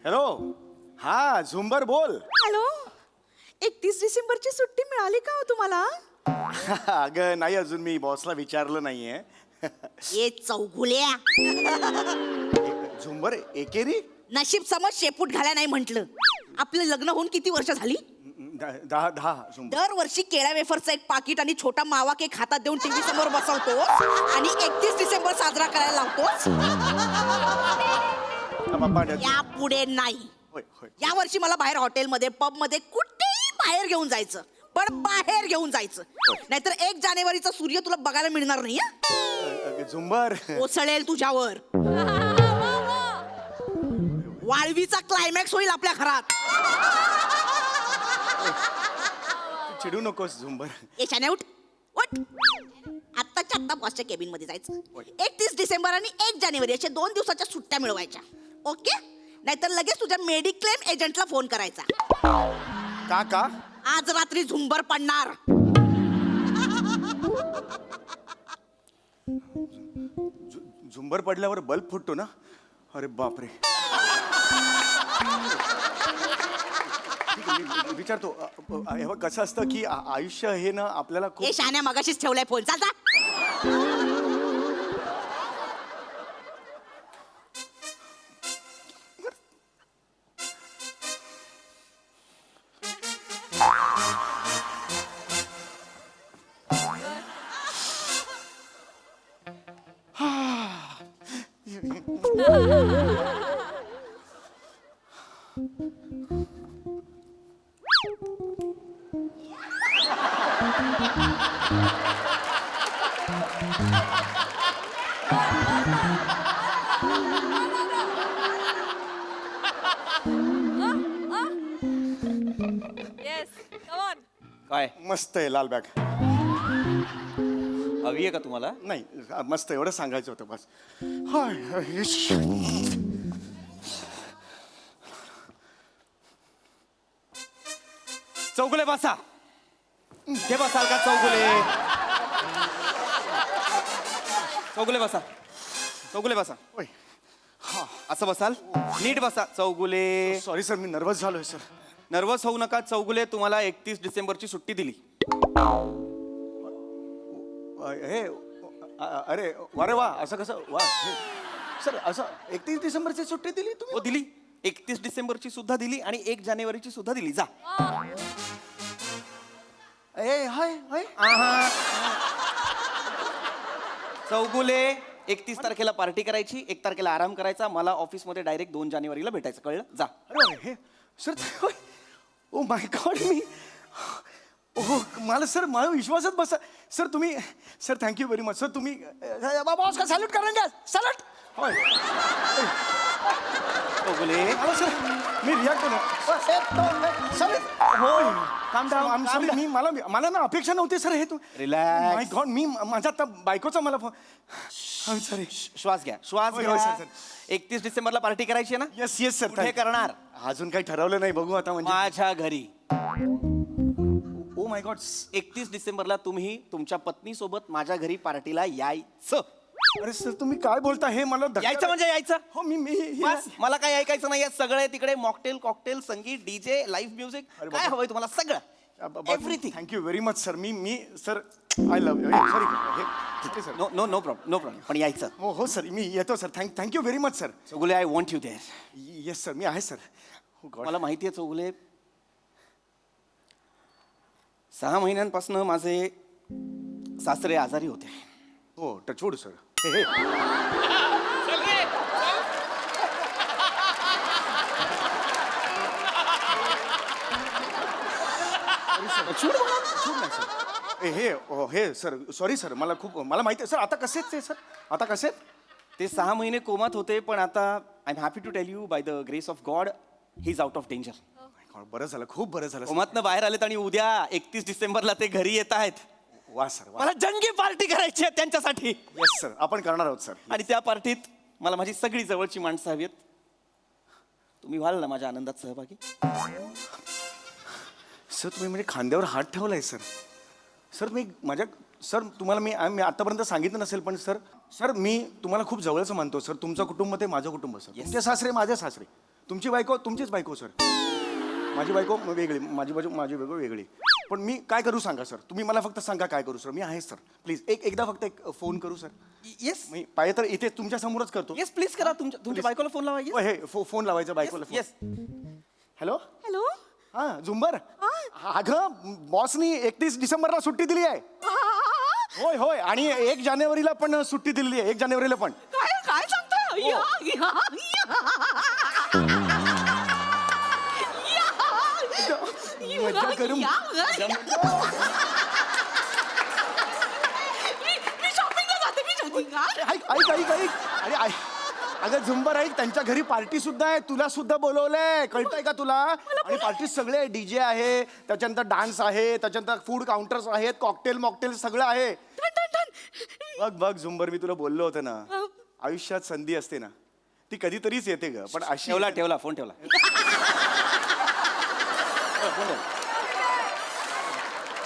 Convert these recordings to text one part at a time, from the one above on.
Hello. हा झुंबर बोल. हॅलो. 31 डिसेंबरची सुट्टी मिळाली का हो तुम्हाला? अगं नाही, अजून मी बॉसला विचारलं नाहीये. ये चौगुल्या, झुंबर एकेरी नशीब समज शेपूट घाल्या नाही म्हंटल. आपलं लग्न होऊन किती वर्ष झाली? 10 झुंबर. दरवर्षी केळ्या वेफरचं एक पाकिट आणि छोटा मावा केक हातात देऊन टीव्ही समोर बसवतो आणि 31 डिसेंबर साजरा करायला लावतो. या पुढे नाही. होय होय. या वर्षी मला बाहेर हॉटेलमध्ये पब मध्ये कुठेही बाहेर घेऊन जायचं, पण बाहेर घेऊन जायचं, नाहीतर 1 जानेवारीचा सूर्य तुला बघायला मिळणार नाही. झुंबर कोसळेल तुझ्यावर. वाळवीचा क्लायमॅक्स होईल आपल्या घरात. चिडू नकोस झुंबर. येशाने उठ उठ. आत्ताच्या आत्ता बॉसच्या केबिन मध्ये जायचं. 31 डिसेंबर आणि 1 जानेवारी अशा 2 दिवसाच्या सुट्ट्या मिळवायच्या. ओके? नाहीतर लगेच तुझ्या मेडिक्लेम एजंटला फोन करायचा. का आज रात्री झुंबर पडणार. झुंबर पडल्यावर बल्ब फुटतो ना? अरे बापरे. ठीक आहे, मी विचारतो. हे बघ, कसं असतं की आयुष्य हे ना आपल्याला खूप. हे शान्या मगाशीच ठेवलाय फोन. चालता. Yes, come on. काय मस्त आहे लाल बॅग. हवी आहे का तुम्हाला? नाही, मस्त एवढं सांगायचं होतं बस. हाय, इश. चौगुले बसा. ते बसाल का चौगुले? चौगुले बसा. चौगुले बसा. ओय. असं बसाल. नीट बसा चौगुले. सॉरी सर, मी नर्वस झालोय सर. नर्वस होऊ नका चौगुले. तुम्हाला 31 डिसेंबरची सुट्टी दिली. हे अरे वा रे वा, असं कसं वा हे. सर असं 31 डिसेंबरची सुट्टी दिली तुम्ही? हो दिली. 31 डिसेंबरची सुद्धा दिली आणि 1 जानेवारीची सुद्धा दिली. जा. ए हाय हाय. चौगुले 31 तारखेला पार्टी करायची, 1 तारखेला आराम करायचा. मला ऑफिसमध्ये डायरेक्ट 2 जानेवारीला भेटायचं. कळलं? जा. अरे हे सर. Oh my God. मी ओह मला विश्वासच बसा. सर तुम्ही sir thank you very much. Sir तुम्ही बॉस का सॅल्यूट करेंगे? सॅल्यूट. होय. चौगुले सर मी रिॲक्ट होणार. होय. काम डाऊन. सॉरी, मी मला ना अपेक्षा नव्हती सर हे. तू Relax. माय गॉड. मी माझा आता बायकोचा मला फोन. सॉरी. श्वास घ्या. श्वास होय, घ्या. होय, सर. 31 डिसेंबरला पार्टी करायची आहे ना? Yes yes sir. कुठे करणार? अजून काही ठरवलं नाही, बघू आता. म्हणजे माझ्या घरी. Oh my God. 31 डिसेंबरला तुम्ही तुमच्या पत्नी सोबत माझ्या घरी पार्टीला यायचं. अरे सर तुम्ही काय बोलता? हे मला यायचं म्हणजे यायचं. हो मी बस, मला काय ऐकायचं नाहीये. सगळे तिकडे mocktail, cocktail, sangeet, DJ, live music, काय हवंय तुम्हाला सगळं. Everything. Thank you very much sir. मी sir I love you. Sorry sir. No no no problem. No problem. पण यायचं. हो सर, मी येतो sir. Thank you very much sir. Chougule, I want you there. Yes sir, मी आहे सर. हो गॉड. मला माहिती आहे चौगुले, 6 महिन्यांपासून माझे सासरे आजारी होते. हो टचवूड सर. हे हे सर सॉरी सर. मला माहिती आहे सर. आता कसे ते सर? आता कसे? ते 6 महिने कोमात होते, पण आता I am happy to tell you, by the grace of God, he is out of danger. बरं झालं, खूप बरं झालं. कोमातनं बाहेर आलेत आणि उद्या 31 डिसेंबरला ते घरी येत आहेत. वा सर वा. मला जंगी पार्टी करायची आहे त्यांच्यासाठी. येस सर, आपण करणार आहोत सर. आणि त्या पार्टीत मला माझी सगळी जवळची माणसं हवी आहेत. तुम्ही व्हाल ना माझ्या आनंदात सहभागी? सर तुम्ही म्हणजे खांद्यावर हात ठेवलाय सर. सर मी माझ्या सर तुम्हाला मी आतापर्यंत सांगितलं नसेल, पण सर मी तुम्हाला खूप जवळचं मानतो सर. तुमचं कुटुंब ते माझं कुटुंब सर. तुमचे सासरे माझे सासरे. तुमची बायको तुमचीच बायको सर. माझी बायको वेगळी, माझी बायको वेगळी. पण मी काय करू सांगा सर, तुम्ही मला फक्त सांगा काय करू सर. मी आहे सर, प्लीज एकदा फक्त एक फोन करू सर. येस मी पाहिजे तर इथे तुमच्या समोरच करतो. येस प्लीज करा. तुमच्या बायकोला फोन लावा. ओ, हे फोन लावायचा बायकोला. येस हॅलो, हॅलो हा झुंबर. अगं बॉसनी 31 डिसेंबरला सुट्टी दिली आहे. होय होय, आणि 1 जानेवारीला पण सुट्टी दिलेली आहे. 1 जानेवारीला पण. काय काय सांगताय या, या, मज्जा करू. मी शॉपिंगला जाते. मी शॉपिंग ऐक ऐक ऐक ऐक अरे ऐक. अगं झुंबर ऐक, त्यांच्या घरी पार्टी सुद्धा आहे. तुला सुद्धा बोलवलंय, कळतंय का तुला? आणि पार्टी सगळे डीजे आहे, त्याच्यानंतर डान्स आहे, त्याच्यानंतर फूड काउंटर्स आहेत, कॉकटेल मॉकटेल सगळं आहे. बघ बघ झुंबर, मी तुला बोललो होतं ना, आयुष्यात संधी असते ना ती कधीतरीच येते ग, पण अशी ठेवला फोन ठेवला.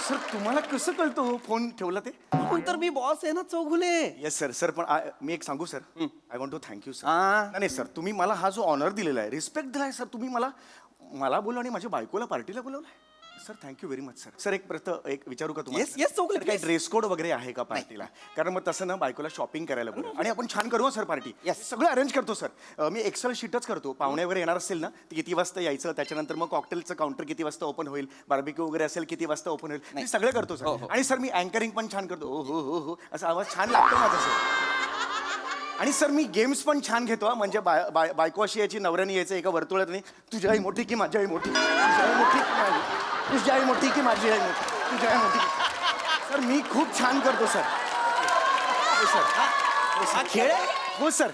सर तुम्हाला कसं कळतो फोन ठेवला ते? पण तर मी बॉस आहे ना चौगुले. Yes sir. सर पण मी एक सांगू sir, I want to thank you sir. हा. नाही सर, तुम्ही मला हा जो ऑनर दिलेला आहे, रिस्पेक्ट दिलाय सर, तुम्ही मला बोलव आणि माझ्या बायकोला पार्टीला बोलवलंय sir. Thank you very much sir. Sir एक विचारू का तुम्हाला? Yes, चौगुले, काही please. ड्रेस कोड वगैरे आहे का पार्टीला? कारण मग तसं ना बायकोला शॉपिंग करायला बोलू आणि आपण छान करू सर पार्टी. Yes. सगळं अरेंज करतो सर. मी एक्सेल शीटच करतो. पाहुणे वगैरे येणार असेल ना, ते किती वाजता यायचं, त्याच्यानंतर मग कॉकटेलचं काउंटर किती वाजता ओपन होईल, बार्बिक्यू वगैरे असेल किती वाजता ओपन होईल, ते सगळं करतो सर. आणि सर मी अँकरिंग पण छान करतो. हो हो हो हो, असा आवाज छान लागतो माझा सर. आणि सर मी गेम्स पण छान घेतो. म्हणजे बायको अशी यायची, नवऱ्याने यायचं एका वर्तुळात, नाही तुझी आई मोठी की माझी आई मोठी, तुझी आई मोठी की माझी, तुझी आई मोठी की माझी आई मोठी, तुझी आई मोठी. सर मी खूप छान करतो सर. हो सर. हा खेळ आहे? हो सर.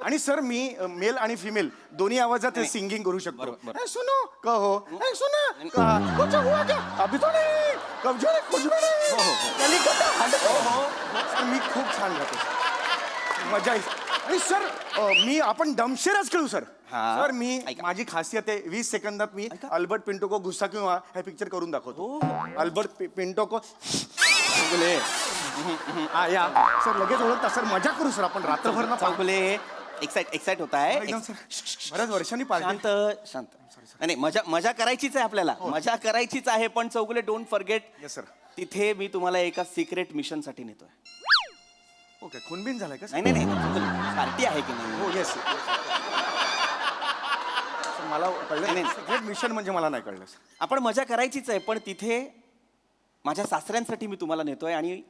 आणि सर मी मेल आणि फिमेल दोन्ही आवाजात सिंगिंग करू शकतो. बरोबर. ए, सुनो कहो, ए, सुना कहा, कुछ हुआ क्या? अभी तो नहीं, कब जो कुछ भी नहीं. कलिकता हांडे. सर मी खूप छान गातो सर. मजा येईल. आणि सर आपण दमशेरच खेळू सर. हा. सर मी ऐका. माझी खासियत आहे, 20 सेकंदात मी अल्बर्ट पिंटो को गुस्सा क्यों हुआ हे पिक्चर करून दाखवतो. अल्बर्ट पिंटो को चौगुले या सर लगेच ओळखता सर. मजा करू सर आपण रात्रभर ना. चौगुले एक्साइट होता है. एकदम सर. बऱ्याच वर्षांनी पार्टी. शांत शांत. नाही मजा करायचीच आहे आपल्याला. मजा करायचीच आहे. पण Chougule don't forget. Yes sir. तिथे मी तुम्हाला एका सिक्रेट मिशन साठी नेतोय. ओके, खूनबिन झालाय का? नाही पार्टी आहे की नाही? हो येस. मला कळलं नाही, नाही. नाही. सिक्रेट मिशन म्हणजे मला नाही कळलं सर. आपण मजा करायचीच आहे. पण तिथे माझ्या सासऱ्यांसाठी मी तुम्हाला नेतोय आणि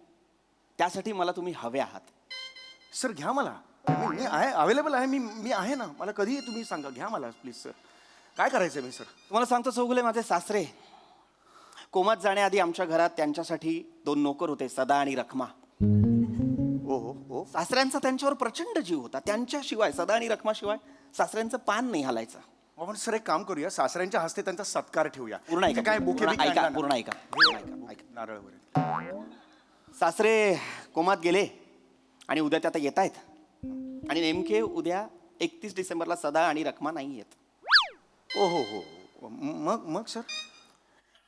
त्यासाठी मला तुम्ही हवे आहात. सर घ्या मला. मी आहे, अवेलेबल आहे. मी आहे ना. मला कधीही तुम्ही सांगा, घ्या मला प्लीज सर. काय करायचं मी सर? तुम्हाला सांगतो चौगुले, माझे सासरे कोमात जाण्याआधी आमच्या घरात त्यांच्यासाठी 2 नोकर होते, सदा आणि रखमा. ओ हो हो. सासऱ्यांचा त्यांच्यावर प्रचंड जीव होता. त्यांच्याशिवाय, सदा आणि रखमाशिवाय सासऱ्यांचं पान नाही हलायचं. आपण सर एक काम करूया, सासऱ्यांच्या हस्ते त्यांचा सत्कार ठेवूया. पूर्ण ऐका. काय बुके पूर्ण ऐका. पूर्ण ऐका. नारळ वगैरे. सासरे कोमात गेले आणि उद्या ते आता येत आहेत. आणि नेमके उद्या 31 डिसेंबरला सदा आणि रखमा नाही येत. ओ हो हो. मग सर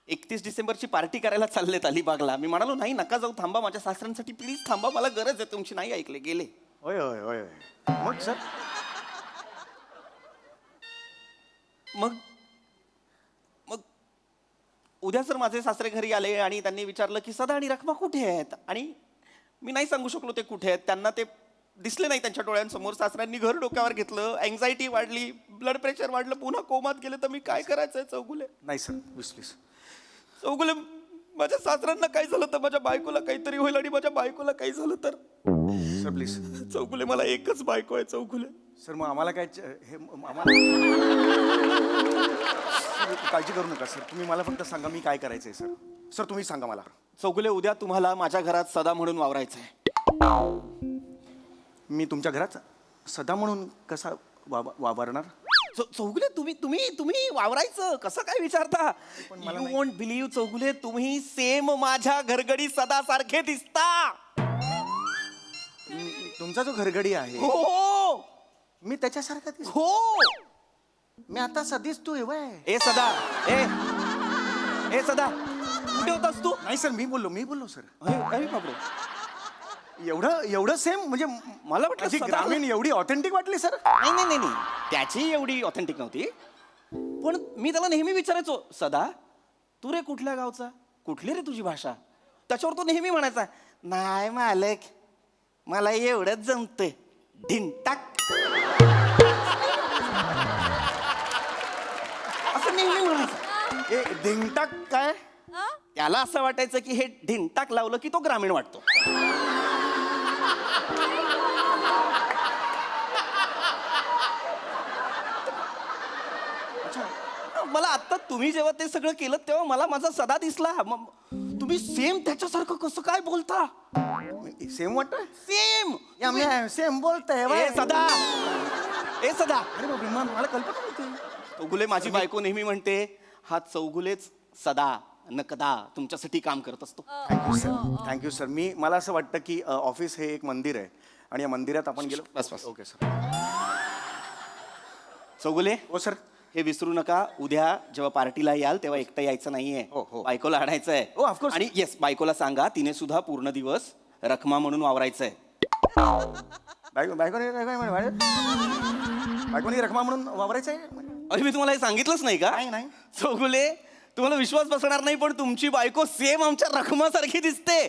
31 डिसेंबरची पार्टी करायला चाललेत अलिबागला. मी म्हणालो नाही, नका जाऊ, थांबा, माझ्या सासऱ्यांसाठी प्लीज थांबा, मला गरज आहे तुमची. नाही ऐकले, गेले. होय होय होय. मग सर मग उद्या जर माझे सासरे घरी आले आणि त्यांनी विचारलं की सदा आणि रखमा कुठे आहेत, आणि मी नाही सांगू शकलो ते कुठे आहेत, त्यांना ते दिसले नाही त्यांच्या डोळ्यांसमोर, सासऱ्यांनी घर डोक्यावर घेतलं, अँझायटी वाढली, ब्लड प्रेशर वाढलं, पुन्हा कोमात गेले, तर मी काय करायचंय चौगुले? नाही सर प्लीज. चौगुले, माझ्या सासऱ्यांना काही झालं तर माझ्या बायकोला काहीतरी होईल, आणि माझ्या बायकोला काही झालं तर. Sir please. चौगुले, मला एकच बायको आहे चौगुले. सर मग आम्हाला काय हे आम्हाला काळजी करू नका सर. तुम्ही मला फक्त सांगा मी काय करायचंय सर. सर तुम्ही सांगा मला. चौगुले, उद्या तुम्हाला माझ्या घरात सदा म्हणून वावरायचंय. मी तुमच्या घरात सदा म्हणून कसा वावरणार? चौगुले, तुम्ही वावरायचं कसं काय विचारता? यू वोंट बिलीव्ह चौगुले, तुम्ही सेम माझ्या घरगडी सदा सारखे दिसता. तुमचा जो घरगडी आहे हो मी त्याच्यासारखा हो. मी आता सधीच तू एवढ. ए सदा, ए सदा, कुठे होतास तू? नाही सर मी बोललो सर. अरे बापरे. एवढं सेम म्हणजे मला वाटलं माझी सदा- ग्रामीण एवढी ऑथेंटिक वाटली सर. नाही नाही नाही नाही त्याची एवढी ऑथेंटिक नव्हती. पण मी त्याला नेहमी विचारायचो, सदा तू रे कुठल्या गावचा, कुठली रे तुझी भाषा. त्याच्यावर तो नेहमी म्हणायचा, नाही मालक मला एवढंच जमतंय ढिंटाक. असं नेहमी म्हणायचं. ए धिंगटाक काय? त्याला असं वाटायचं की हे ढिंटाक लावलं की तो ग्रामीण वाटतो. मला आता तुम्ही जेव्हा ते सगळं केलं तेव्हा मला माझा सदा दिसला. तुम्ही सेम त्याच्यासारखं कसं काय बोलता. सेम वाटतोय. सेम सेम बोलतोय ए सदा, ए सदा. अरे बापरे, मला कल्पना नव्हती. चौगुले माझी बायको नेहमी म्हणते, हा चौगुलेच सदा नकदा तुमच्यासाठी काम करत असतो. Thank you sir. मला असं वाटतं की ऑफिस हे एक मंदिर आहे आणि या मंदिरात आपण गेलो. बस बस. Okay sir. चौगुले हो सर. हे विसरू नका, उद्या जेव्हा पार्टीला याल तेव्हा एकटं यायचं नाहीये. हो. बायकोला आणायचं आहे. हो, of course. आणि येस, बायकोला सांगा तिने सुद्धा पूर्ण दिवस रखमा म्हणून वावरायचंय. बायकोनी रखमा म्हणून वापरायचं आहे. अरे मी तुम्हाला हे सांगितलंच नाही का? नाही. चौगुले तुम्हाला विश्वास बसणार नाही पण तुमची बायको सेम आमच्या रखमासारखी दिसते.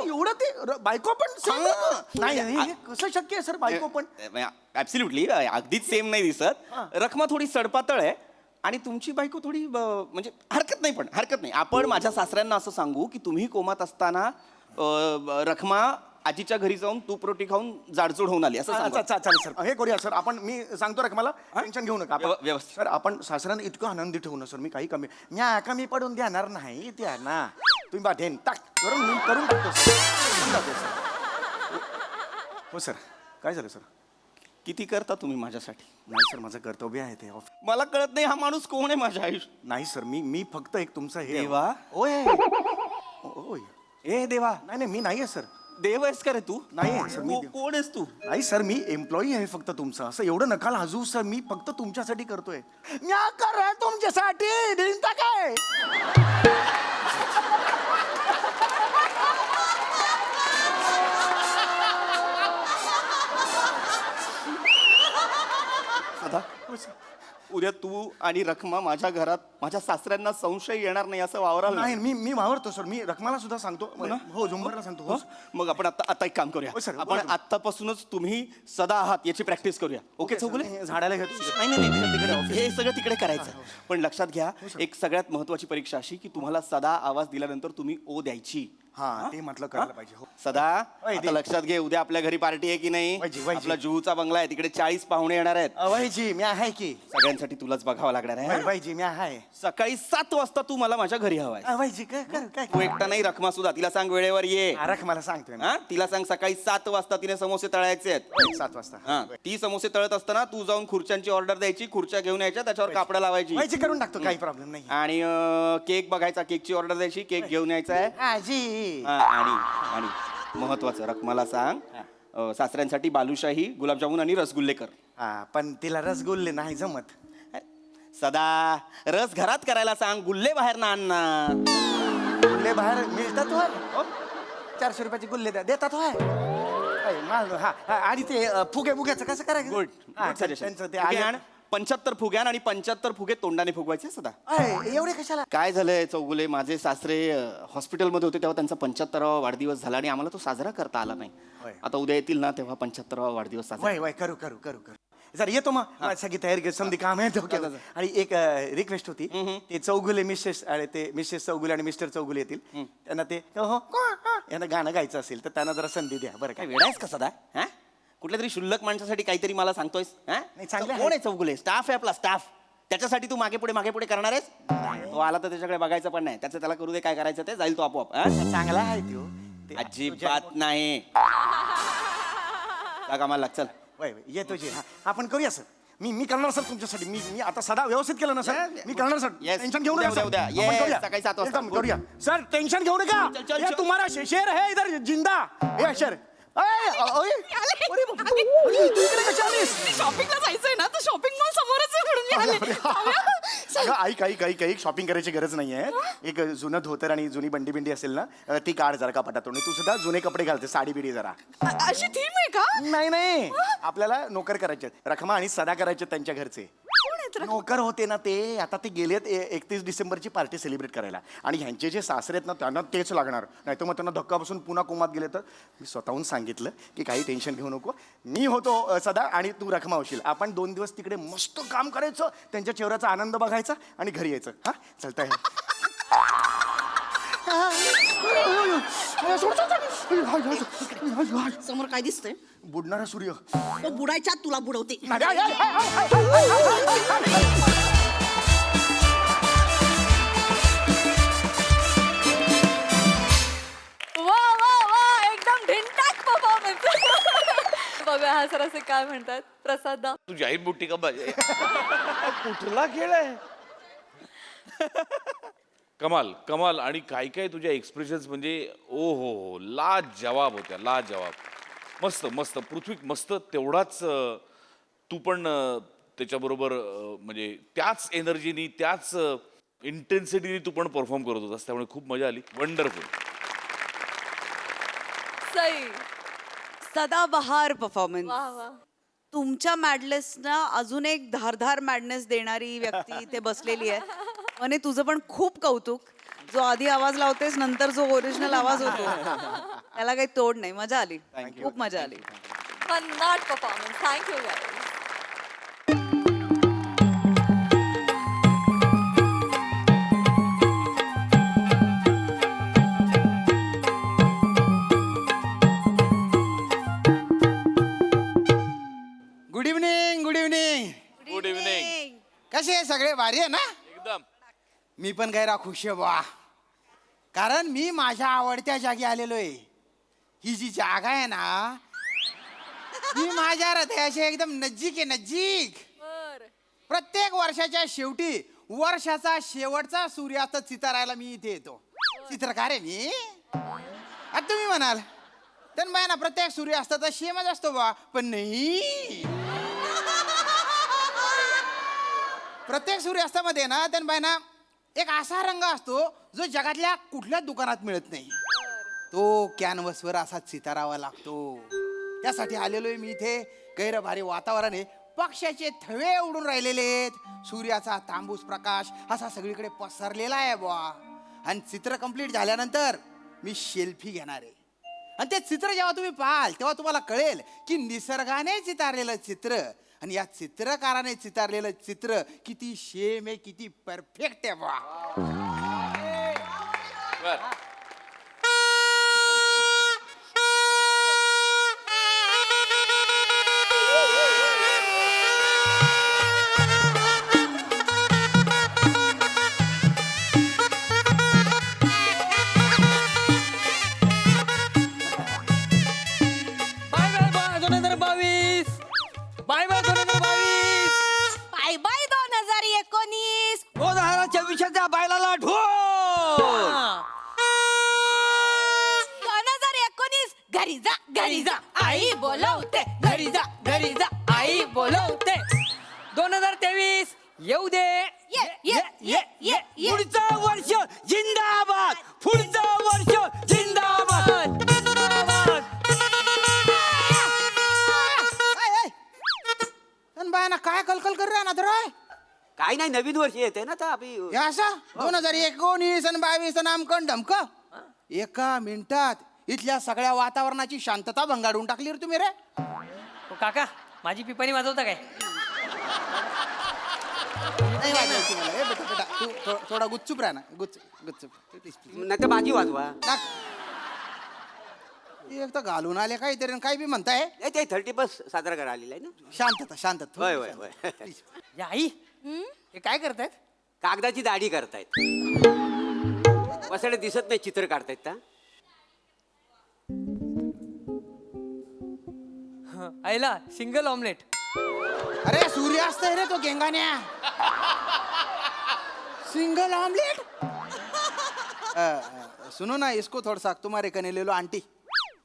एवढं ते बायको पण same? हा. नाही हे कसं शक्य आहे सर? बायको पण ऍब्सल्युटली अगदीच सेम नाही दिसत. रखमा थोडी सडपातळ आहे आणि तुमची बायको थोडी म्हणजे हरकत नाही. पण हरकत नाही, आपण माझ्या सासऱ्यांना असं सांगू की तुम्ही कोमात असताना रखमा आजीच्या घरी जाऊन तूप रोटी खाऊन जाडजूड होऊन आली असं सांगू. चालेल सर. हे करूया सर. आपण मी सांगतो रखमाला, टेन्शन घेऊ नका. व्यवस्थित. सर आपण सासऱ्यांना इतकं आनंदी ठेवू ना सर. मी काही कमी पडून देणार नाही त्या ना. तुम्ही बा धेन टाक करून टाकतो सर. हो सर. काय झालं सर? किती करता तुम्ही माझ्यासाठी? नाही सर, माझं कर्तव्य आहे ते ऑफिस. मला कळत नाही हा माणूस कोण आहे माझ्या आयुष्यात. नाही सर, मी फक्त एक तुमचा हे देवा? ओय ओय. ए देवा. नाही मी नाही आहे सर. देव आहेस का रे तू? नाही आहे सर. मी कोण आहेस तू? नाही सर, मी एम्प्लॉई आहे फक्त तुमचा. असं एवढं नका लाजू सर. मी फक्त तुमच्यासाठी करतोय. म्या कर तुमच्यासाठी दिनता काय. सदा, उद्या तू आणि रखमा माझ्या घरात माझ्या सासऱ्यांना संशय येणार नाही असं वावराल ना? नाही मी वावरतो सर. मी रखमाला सुद्धा सांगतो. हो झुंबरला सांगतो. हो. मग आपण आता एक काम हो करूया. सर, आपण बोला तुम्ही. आतापासूनच तुम्ही सदा आहात याची प्रॅक्टिस करूया. ओके चौगुले? हे झाडाला घेतो. नाही नाही नाही, तिकडे हे सगळं तिकडे करायचं. पण लक्षात घ्या, एक सगळ्यात महत्वाची परीक्षा अशी की तुम्हाला सदा आवाज दिल्यानंतर तुम्ही ओ द्यायची. हा ते म्हटलं करायला पाहिजे. हो. सदा वैदी. आता लक्षात घे, उद्या आपल्या घरी पार्टी आहे की नाही? वैजी. आपला जुहूचा बंगला आहे, तिकडे 40 पाहुणे येणार आहेत. वैजी मी आहे की. सगळ्यांसाठी तुलाच बघावं लागणार आहे. वैजी मी आहे. सकाळी 7 वाजता तू मला माझ्या घरी हवाय. वैजी काय तू एकटा नाही, रखमा सुद्धा. तिला सांग वेळेवर ये. रखमाला सांगतोय मी. हा, तिला सांग सकाळी 7 वाजता तिने समोसे तळायचे आहेत. 7 वाजता. हा, ती समोसे तळत असताना तू जाऊन खुर्च्यांची ऑर्डर द्यायची, खुर्च्या घेऊन यायच्या, त्याच्यावर कापडं लावायची. वैजी करून टाकतो, काही प्रॉब्लेम नाही. आणि केक बघायचा, केकची ऑर्डर द्यायची, केक घेऊन यायचा आहे. आजी. आणि महत्वाचं, रखमाला सांग सासऱ्यांसाठी बालुशाही, गुलाबजामुन आणि रसगुल्ले कर. हा पण तिला रसगुल्ले नाही जमत. सदा रस घरात करायला सांग, गुल्ले बाहेर ना आण ना. गुल्ले बाहेर मिळतात होय. 400 रुपयाचे गुल्ले देतात होय. आणि ते फुग्याचं कसं करायचं? गुड. त्यांचं ते आले. 75 फुग्यान आणि 75 फुगे तोंडाने फुगवायचे सदा. एवढे कशाला? काय झालंय चौगुले, माझे सासरे हॉस्पिटलमध्ये होते तेव्हा त्यांचा 75वा वाढदिवस झाला आणि आम्हाला तो साजरा करता आला नाही. होय. आता उद्या येतील ना तेव्हा 75वा वाढदिवस साजरा. वय करू जर येतो मग. सगळी तयारी समधी काम आहे डोक्यात. आणि एक रिक्वेस्ट होती. ते चौगुले मिसेस चौगुले आणि मिस्टर चौगुले येतील. त्यांना ते यांना गाणं गायचं असेल तर त्यांना जरा संधी द्या बरं काय काय. वेळा आहेस का सदा? हा, कुठल्या तरी शुल्लक माणसासाठी काहीतरी मला सांगतोयस? नाही, चांगलं आहे. कोण आहे चौगुले? स्टाफ आहे आपला, स्टाफ. त्याच्यासाठी तू मागे पुढे करणार आहेस? तो आला तर त्याच्याकडे बघायचं पण नाही. त्याचं त्याला करू दे, काय करायचं ते जाईल तो आपोआप. चांगला आहे तो. अजिबात नाही. कामाला लाग, चल. वय येतो जी. आपण करूया सर. मी करणार सर तुमच्यासाठी. मी आता सदा व्यवस्थित केलं ना सर. मी करणार सर. Yes. टेन्शन घेऊ नका उद्या, सर. उद्या. आपण Yes. करूया. सकाळी 7 वाजता. एकदम करूया सर. टेन्शन घेऊ नका. चल. ये तुम्हारा शेर है इधर जिंदा. ये शेर. इकडे कशा आलीस? शॉपिंगला जायचंय ना, तर शॉपिंग मॉल समोरच आहे म्हणून मी आले. अगं ऐक शॉपिंग करायची गरज नाहीये. एक जुनं धोतर आणि जुनी बंडी बिंडी असेल ना ती काढ जरा कपाटातून. तू सुद्धा जुने कपडे घालते, साडी बिडी जरा. अशी थीम आहे का? नाही आपल्याला नोकर करायचे, रखमा आणि सदा करायचे त्यांच्या घरचे. कोण आहेत रखमा? नोकर होते ना ते, आता ते गेलेत 31 डिसेंबरची पार्टी सेलिब्रेट करायला. आणि ह्यांचे जे सासरे आहेत ना त्यांना तेच लागणार, नाही तर मग त्यांना धक्का बसून पुन्हा कोमात गेले तर. मी स्वतःहून सांगितलं की काही टेन्शन घेऊ नको, मी होतो सदा आणि तू रखमा होशील. आपण 2 दिवस तिकडे मस्त काम करायचं, त्यांच्या चेहऱ्याचा आनंद बघायचा आणि घरी यायचं. हा चलता समोर काय दिसतंय? बुडणारा सूर्य. तो बुडायच्या तुला बुडवते. वा वा वा, एकदम ढिंटाक परफॉर्मन्स. बघा हा सर असे काय म्हणतात. प्रसाद दा, तुझी आई मोठी का माझी? कुठला खेळ आहे? कमाल कमाल. आणि काय काय तुझ्या एक्सप्रेशन्स म्हणजे ओ हो लाजवाब होत्या, लाजवाब. मस्त मस्त पृथ्वी, मस्त. तेवढाच तू पण त्याच्याबरोबर म्हणजे त्याच एनर्जीनी, त्याच इंटेन्सिटीने तू पण परफॉर्म करत होतास, त्यामुळे खूप मजा आली. वंडरफुल. सई. सदाबहार परफॉर्मन्स. वा वा. तुमच्या मॅडनेसना अजून एक धारधार मॅडनेस देणारी व्यक्ती इथे बसलेली आहे. म्हणे तुझं पण खूप कौतुक. जो आधी आवाज लावतेस नंतर जो ओरिजिनल आवाज होतो त्याला काही तोड नाही. मजा आली, खूप मजा आली. भन्नाट performance. Thank you guys. Good evening. Good evening. Good evening. कसे आहे सगळे? भारी आहे ना? एकदम. मी पण गैरा खुश आहे बा, कारण मी माझ्या आवडत्या जागी आलेलो आहे. ही जी जागा आहे ना ही माझ्या हृदयाच्या एकदम नजीक आहे, नजीक. प्रत्येक वर्षाच्या शेवटी वर्षाचा शेवटचा सूर्यास्त चितारायला मी इथे येतो. चित्रकार आहे मी. आता तुम्ही म्हणाल तर ना प्रत्येक सूर्यास्ताचा शेमच असतो बा, पण नाही. प्रत्येक सूर्यास्तामध्ये ना ना एक असा रंग असतो जो जगातल्या कुठल्याच दुकानात मिळत नाही. तो कॅनव्हसवर असा चितारावा लागतो. त्यासाठी आलेलोय मी इथे. गैरभारी वातावरण आहे. पक्ष्याचे थवे उडून राहिलेले आहेत. सूर्याचा तांबूस प्रकाश असा सगळीकडे पसरलेला आहे बुवा. आणि चित्र कंप्लीट झाल्यानंतर मी सेल्फी घेणार आहे. आणि ते चित्र जेव्हा तुम्ही पाहाल तेव्हा तुम्हाला कळेल की निसर्गाने चितारलेलं चित्र आणि या चित्रकाराने चितारलेलं चित्र किती शेम आहे, किती परफेक्ट आहे बा. Bye bye 2019. 2024च्या बायलाला ढोल. 2019 घरी जा, घरी जा, आई बोलवते. घरी जा घरी जा आई बोलवते. 2023 येऊ दे. ये, ये, ये, ये, ये. पुढचं वर्ष जिंदाबाद. पुढचं वर्ष जिंदाबाद. जिंदाबाद. बायना काय कलकल कर रहा ना तर काय नाही, नवीन वर्ष येते ना आता. हे असं 2019 आणि 22 नामकरण धमक एका मिनिटात इथल्या सगळ्या वातावरणाची शांतता भंगाडून टाकली रे तुम्ही रे. काका माझी पिपाणी वाजवता काय? नाही वाजवायची मला. ए बेटा बेटा तू थोडा गुच्चूप राहा ना. गुच्चूप प्लीज प्लीज. नाही तर माझी वाजवा. एक तर घालून आले काहीतरी काय बी म्हणताय. ते 31 साजरा करायला आलेला आहे ना. शांतता शांतता. होय होय होय. प्लीज. या आई हे काय करतायत? कागदाची दाढी करतायत. वसाडे दिसत नाही, चित्र काढतायत का? आईला सिंगल ऑमलेट. अरे सूर्यास्त है रे तो गेंगान्या. Single omelette. सुनो ना इसको थोड़ा सा तुम्हारे कने ले लो आंटी.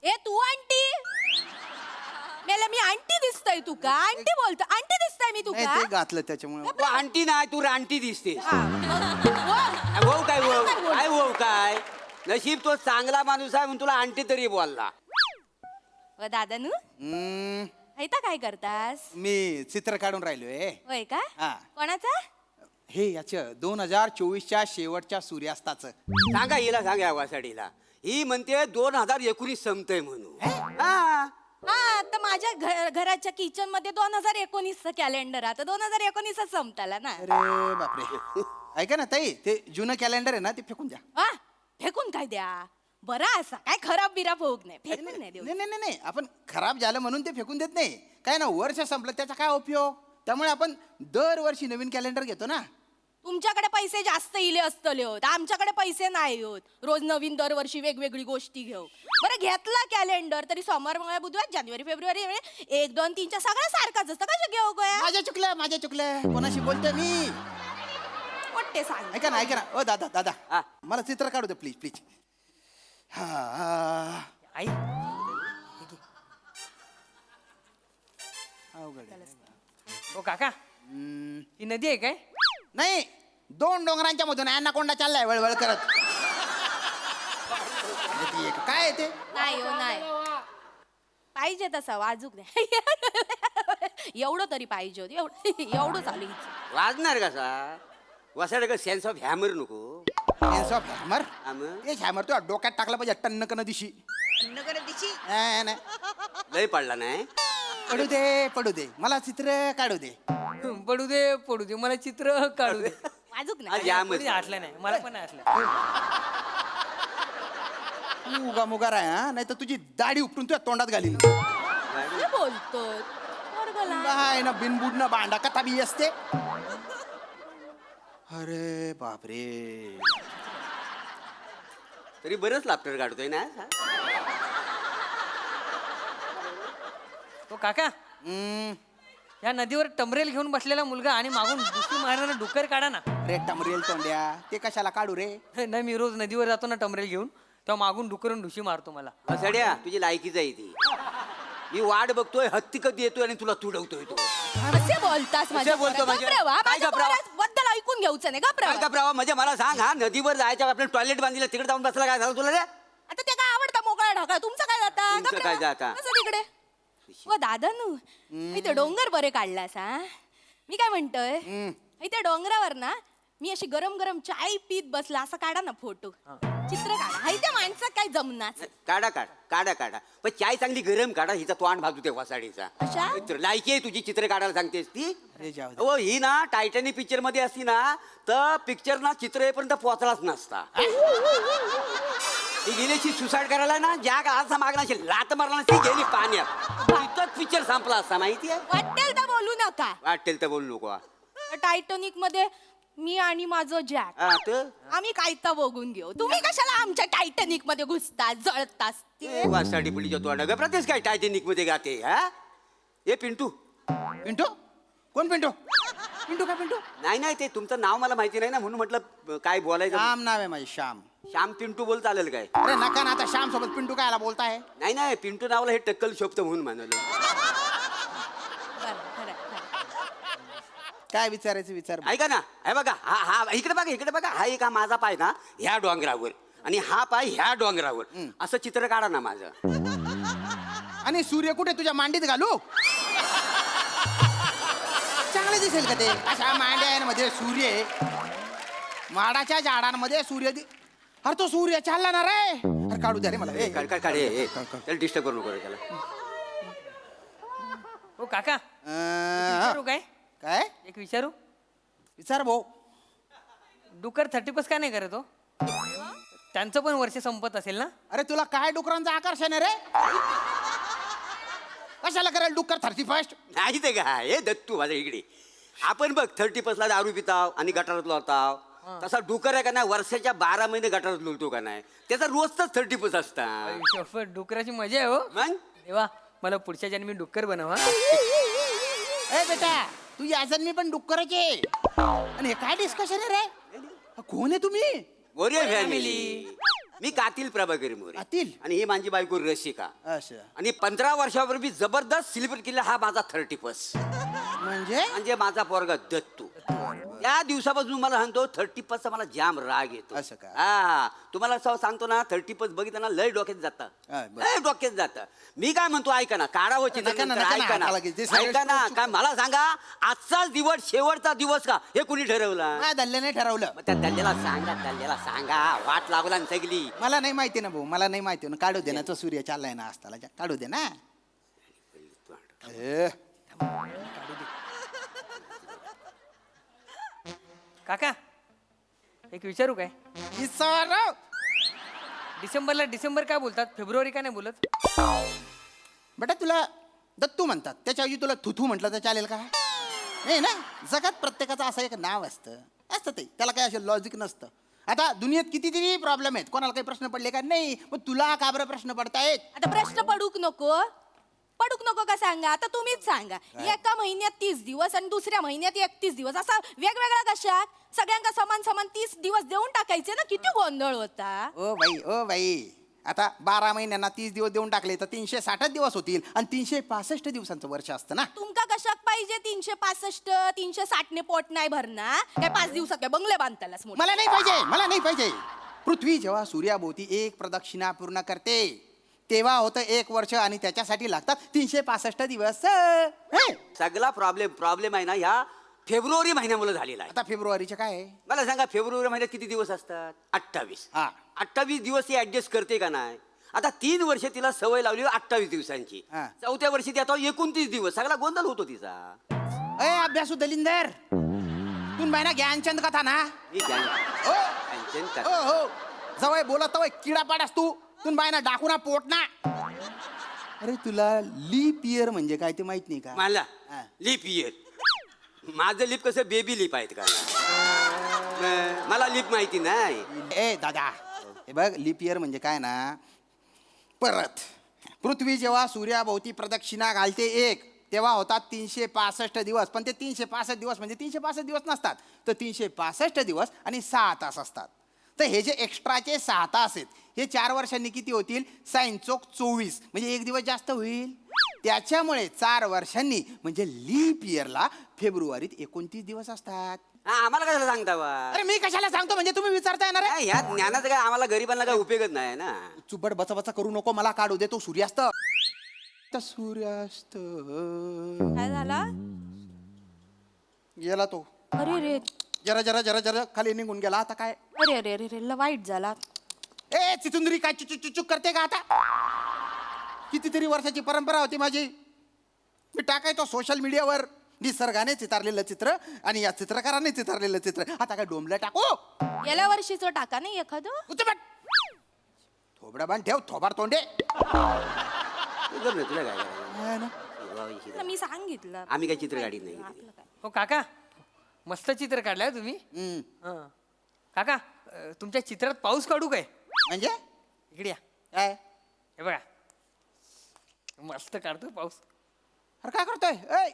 ए तू आंटी मेले मी आंटी दिसतोय तुका आंटी बोलतो आंटी दिसतोय मी नाही तुका ते घातलं त्याच्यामुळे तू आंटी नाही तू रानटी दिसतेस वा. वहू काय वहू काय वहू काय नशीब तो चांगला माणूस आहे म्हणून तुला आंटी तरी बोलला व दादानू हम्म, ऐता काय करतास मी चित्र काढून राहिलोय होय का हा. कोणाचा हे याचं 2024च्या शेवटच्या सूर्यास्ताचं. सांगा हिला सांगा या वासाडीला ही म्हणते 2019 संपतंय म्हणून हा हा तर माझ्या घराच्या किचन मध्ये 2019 कॅलेंडर आता 2019 संपताला ना अरे बापरे ऐका ना ताई ते जुनं कॅलेंडर आहे ना ते फेकून द्या. वा फेकून काय द्या बरा असा काय खराब बिराब होऊ नाही फेकून नाही देऊ नाही नाही नाही आपण खराब झालं म्हणून ते फेकून देत नाही काय ना वर्ष संपलं त्याचा काय उपयोग त्यामुळे आपण दरवर्षी नवीन कॅलेंडर घेतो ना. तुमच्याकडे पैसे जास्त इले असतले होत आमच्याकडे पैसे नाही होत रोज नवीन दरवर्षी वेगवेगळी गोष्टी घेऊ बरं घेतला कॅलेंडर तरी सोमवार मंगळवार बुधवार जानेवारी फेब्रुवारी 1 2 3 सगळं सारखाच असतं कशा घेऊ गोया माझ्या चुकलं कोणाशी बोलतोय मी. वाटते सांग ऐका ना ओ दादा हा. दादा मला चित्र काढू दे प्लीज प्लीज. हा आई अवघड आहे. ओ काका ही नदी आहे काय नाही 2 डोंगरांच्या मधून अनाकोंडा चाललाय वळवळ करत. ती एक काय आहे ते नाही हो नाही पाहिजे तसा वाजूक नाही एवढं तरी पाहिजे होत एवढं चालू हिचं. वाजणार कसा वासाड का सेन्स ऑफ हॅमर नको सेन्स ऑफ हॅमर हा मग? ते हॅमर तो डोक्यात टाकला पाहिजे टन्न कन दिशी. नगर दिशी नाही लय पडला नाही पडू दे मला चित्र काढू दे. पडू दे मला चित्र काढू दे वाजूक आज नाही यामच कोणी हटलं नाही मला पण नाही हटलं तू उगा मुगा राय हा नाही तर तुझी दाढी उपटून तुझ्या तोंडात घालील. काय बोलतो पोरगं काय ना बिनबुड ना भांडा कथा बी असते. अरे बापरे तरी बरंच लाफ्टर काढतोय ना तो काका हम्म, या नदीवर टमरेल घेऊन बसलेला मुलगा आणि मागून दुसरी मारणारा डुक्कर काढा ना रे टमरेल तोंड्या ते कशाला काढू रे. नाही मी रोज नदीवर जातो ना टमरेल घेऊन तेव्हा मागून डुकरून ढुशी मारतो मला सड्या तुझी लायकीच आहे ती मी वाट बघतोय हत्ती कधी येतोय आणि तुला तुडवतोय तो कसे बोलतास माझ्या बोलतो म्हणजे? काय घबरावा? बद्दल ऐकून घ्यायचं नाही काय का प्रवाह म्हणजे मला सांग हा नदीवर जायच्या आपल्या टॉयलेट बांधलेलं तिकडे जाऊन बसला काय झालं तुला रे आता ते काय आवडतं मोकळा ढाकळा तुमचं काय जाता तुमचं काय जाता? कसं तिकडे व दादानू इथे डोंगर बरे काढलास हा मी काय म्हणतोय इथे डोंगरावर ना मी अशी गरम गरम चाय पीत बसला असं काढा ना फोटो चित्र काढा हाय त्या माणसात काय जमनाच काढा पण चाय चांगली गरम काढा हिचा तोंड भाजू ते वासाडीचा अशा? मित्र, लायकी आहे तुझी चित्र काढायला सांगतेस ती अरे जाऊ दे. हो ही ना टायटॅनिक पिक्चर मध्ये असती ना तर पिक्चर ना चित्र येईपर्यंत पोहोचलाच नसता ही गेल्याची सुसाईड करायला ना ज्या काळाचा मागणा असेल लात मारला ती गेली पाण्यात इथंच पिक्चर संपला असता माहिती आहे वाटेल तर बोलू नका वाटेल तर बोलू नको टायटॅनिक मध्ये मी आणि माझं जॅक हा तर आम्ही काय तर बघून घेऊ तुम्ही कशाला आमच्या टायटॅनिक मध्ये घुसता जळतास ते वासाडी पुलीच्या तोंडा प्रत्येक काय टायटॅनिक मध्ये गाते हा ए पिंटू पिंटू कोण पिंटू पिंटू नाही ते तुमचं नाव मला माहिती नाही ना म्हणून म्हटलं काय बोलायचं श्याम नाव आहे माझे श्याम. श्याम पिंटू बोल चालेल काय अरे नका ना आता श्याम सोबत पिंटू कायला बोलताय. नाही पिंटू नावाला हे टक्कल शोभतं म्हणून म्हणालो बरं, खरं, खरं. काय विचारायचं विचार. ऐका ना हे बघा हा इकडे बघा हा एक हा माझा पाय ना ह्या डोंगरावर आणि हा पाय ह्या डोंगरावर असं चित्र काढा ना माझं आणि सूर्य कुठे तुझ्या मांडीत घालू चांगलं दिसेल का ते अशा मांड्यांमध्ये सूर्य आहे. माडाच्या झाडांमध्ये सूर्य अरे तो सूर्य चालला ना रे. अरे काढू द्या रे मला. ए, काढ त्याला डिस्टर्ब करू नको रे त्याला ओ काका अं, विचारू काय काय एक विचारू विचार भाऊ. डुकर 30+ का नाही करत हो त्यांचं पण वर्ष संपत असेल ना अरे तुला काय डुकरांचं आकर्षण आहे रे कशाला करेल डुक्कर 31st. नाही ते काय हे दत्तू माझ्या इकडे आपण बघ 30+ दारू पिताव आणि गटारात लोळताव तसा डुकर आहे का नाही वर्षाच्या 12 महिने गटारात लोळतो का नाही त्याचा रोजचाच 30+ असता डुकराची मजा आहे हो मग देवा मला पुढच्या जन्मी डुक्कर बनवा ए बेटा तू या जन्मी पण डुक्कराचे आणि हे काय डिस्कशन आहे रे कोण आहे तुम्ही. गोरे फॅमिली मी कातील प्रभाकरी मोरे कातील? आणि ही माझी बायको रसिका असं आणि 15 वर्षापूर्वी जबरदस्त सेलिब्रेट केला हा माझा 31st म्हणजे म्हणजे माझा पोरगा दत्तू त्या दिवसापासून मला सांगतो 31st मला जाम राग येतो असं का? हा तुम्हाला असं सांगतो ना 31st बघितलं लय डोक्यात जातं हा, बरं. लय डोक्यात जातं मी काय म्हणतो ऐका ना काढावं चित्र नका ना, नंतर, नका ना, ऐका ना हाताला घे. ते सगळं ऐका ना चुक- काय मला सांगा आजचाच दिवस शेवटचा दिवस का हे कुणी ठरवला माझ्या दल्ल्याने ठरवलं. मग त्या दल्ल्याला सांगा वाट लागला ना सगळी मला नाही माहिती ना भाऊ, मला नाही माहिती ना. काढू दे ना, तो सूर्य चाललाय ना असताला, काढू दे ना. ए, काका एक विचारू काय विचारा. डिसेंबरला डिसेंबर काय बोलतात फेब्रुवारी का नाही बोलत बेटा तुला दत्तू म्हणतात, त्याच्याऐवजी तुला थुथू म्हटलं तर चालेल का? नाही ना, जगात प्रत्येकाचं असं एक नाव असतं ते, त्याला काही असं लॉजिक नसतं. आता दुनियेत कितीतरी प्रॉब्लेम आहेत, कोणाला काही प्रश्न पडले का नाही, मग तुला का बरं प्रश्न पडतायत? आता प्रश्न पडूक नको का सांगा. आता तुम्हीच सांगा, एका महिन्यात 30 दिवस आणि दुसऱ्या महिन्यात 31 दिवस असा वेगवेगळा कशा? सगळ्यांना समान समान 30 दिवस देऊन टाकायचे ना, किती गोंधळ होता. ओ बाई आता 12 महिन्यांना 30 दिवस देऊन टाकले तर 360 दिवस होतील आणि 365 दिवसांचं वर्ष असतं ना. तुमका कशाक पाहिजे 365 360 ने पोट नाही भरणार काय? 5 दिवसात काय बंगले बांधतालाच मोठे? मला नाही पाहिजे. पृथ्वी जेव्हा सूर्याभोवती एक प्रदक्षिणा पूर्ण करते तेव्हा होतं 1 वर्ष आणि त्याच्यासाठी लागतात 365 दिवस. सगळा प्रॉब्लेम आहे ना ह्या फेब्रुवारी महिन्यामुळे झालेला आहे आता फेब्रुवारीचे काय आहे? मला सांगा फेब्रुवारी महिन्यात किती दिवस असतात 28 हा. 28 दिवस ती ऍडजस्ट करते का नाही? आता 3 वर्ष तिला सवय लावली 28 दिवसांची हा. 4थ्या वर्षी ती आता 29 दिवस सगळा गोंधळ होतो तिचा अभ्यासू दलिंदर तू बायना ज्ञानचंद कथा ना. मी ज्ञान- हो ज्ञानचंद कथा. हो जवळ बोलत तवय किडा पाडास तू बायना डाकू ना पोट ना. अरे तुला लीप इयर म्हणजे काय ते माहित नाही का? मला हा. लिप इयर माझं लिप कसं बेबी लिप आहेत का मला लिप माहिती नाही ए दादा हे बघ लीप इयर म्हणजे काय ना, परत पृथ्वी जेव्हा सूर्याभोवती प्रदक्षिणा घालते तेव्हा होतात 365 दिवस. पण ते 365 दिवस म्हणजे 365 दिवस नसतात, तर 365 दिवस आणि 6 तास असतात. तर हे जे एक्स्ट्राचे 6 तास आहेत हे 4 वर्षांनी किती होतील? 6 चोक 24 म्हणजे 1 दिवस जास्त होईल. त्याच्यामुळे 4 वर्षांनी म्हणजे लीप इयरला फेब्रुवारीत 29 दिवस असतात. हा, आम्हाला कशाला सांगता बा अरे मी कशाला सांगतो म्हणजे तुम्ही विचारता येणार आहे? ह्या ज्ञानाचं काय आम्हाला गरिबांना काय उपयोगच नाही ना. चुबड बचा करू नको, मला काढू दे. तो सूर्यास्त सूर्यास्त काय झाला? गेला तो. अरे रे जरा खाली निघून गेला. आता काय? अरे अरे अरे अरे वाईट झाला. ए चिचुंदरी काय चुचुक करते का आता? कितीतरी वर्षाची परंपरा होती माझी, मी टाकायचो सोशल मीडियावर निसर्गाने चितारलेलं चित्र आणि या चित्रकाराने चितारलेलं चित्र. आता काय डोंबलं टाकू? गेल्या वर्षीचं टाका नाही एखादं. उचबट थोबडा बांध ठेव, थोबाड तोंडे. तू गप रे, तुला काय करायचं? हा ना. ना, मी सांगितलं. आम्ही काही चित्र काढीत नाही आपलं काय. हो काका मस्त चित्र काढलाय तुम्ही हम्म. हं. काका तुमच्या चित्रात पाऊस काढू काय म्हणजे इकडे या काय? हे बघा मस्त काढतो पाऊस अरे काय करतोय?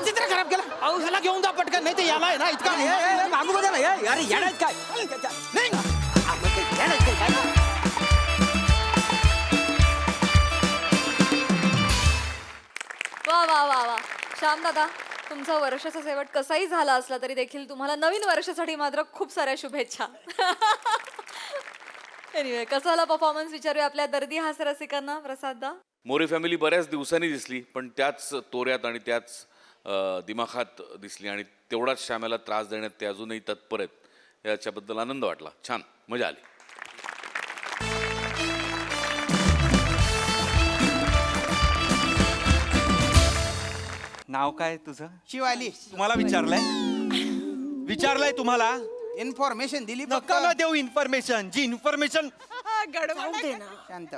चित्र खराब केलं. पाऊस याला घेऊन जा पटकन, नाही ते याला आहे ना इतका मागू बघा ना अरे येणार काय नाही. वा वा वा वा श्याम दादा तुमचा वर्षाचा शेवट कसाही झाला असला तरी देखील तुम्हाला नवीन वर्षासाठी मात्र खूप साऱ्या शुभेच्छा. एनिवे कसा झाला परफॉर्मन्स विचारूया आपल्या दर्दी हास्य रसिकांना. प्रसाददा मोरे फॅमिली बऱ्याच दिवसांनी दिसली, पण त्याच तोऱ्यात आणि त्याच दिमाखात दिसली आणि तेवढाच श्यामाला त्रास देण्यात ते अजूनही तत्पर आहेत. याच्याबद्दल आनंद वाटला. छान मजा आली. नाव काय तुझं? शिवाली तुम्हाला विचारलंय तुम्हाला? इन्फॉर्मेशन दिली नका ना देऊ इन्फॉर्मेशन. जी इन्फॉर्मेशन शांत.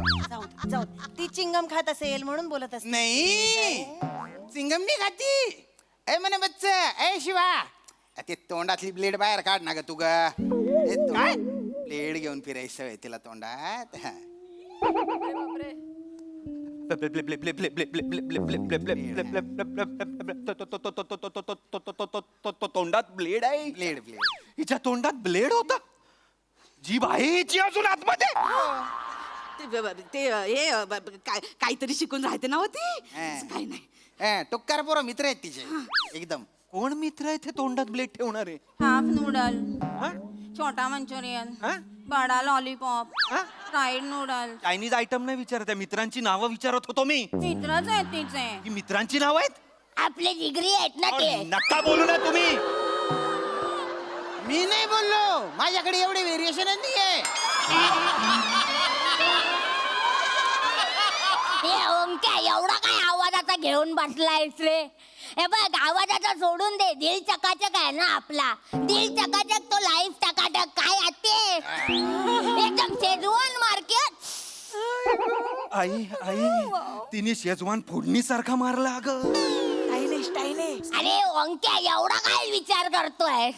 ती चिंगम खात असेल म्हणून बोलत असेल. नाही चिंगम नाही खाती. ए म्हणे बच्चा, ए शिवा ते तोंडातली ब्लेड बाहेर काढ ना ग तू ग. ब्लेड घेऊन फिरायचं सवय तिला तोंडात. हा. तोंडात ब्लेड आहे. ब्लेड हिच्या तोंडात ब्लेड होता. जीभ आहे हिची अजून आतमध्ये. काहीतरी शिकून राहते ना होती काही नाही. टुक्कार पोरं मित्र आहेत तिचे एकदम. कोण मित्र आहे ते तोंडात ब्लेड ठेवणारे? हाफ नूडल, हा? छोटा मंचुरियन, हा? बडा लॉलीपॉप, हा? Fried noodle. चायनीज आयटम नाही विचारत आहे, मित्रांची नावं विचारत होतो मी. मित्रच आहेत तिचे. ही मित्रांची नाव आहेत? आपले जिगरी आहेत ना ते. नका बोलू ना तुम्ही. मी नाही बोललो, माझ्याकडे एवढे व्हेरिएशन नाहीये. ओमक्या एवढा काय आवाजाचा घेऊन बसलायस रे? हे बघ आवाजाचा सोडून दे, दिल चकाचक आहे ना आपला. दिल चकाचक तो लाईफ चकाचक काय आते एकदम शेजवान मार्केट. आई आई तिने शेजवान फोडणीसारखा मारला अगं. अरे ओंक्या एवढा काय विचार करतोय?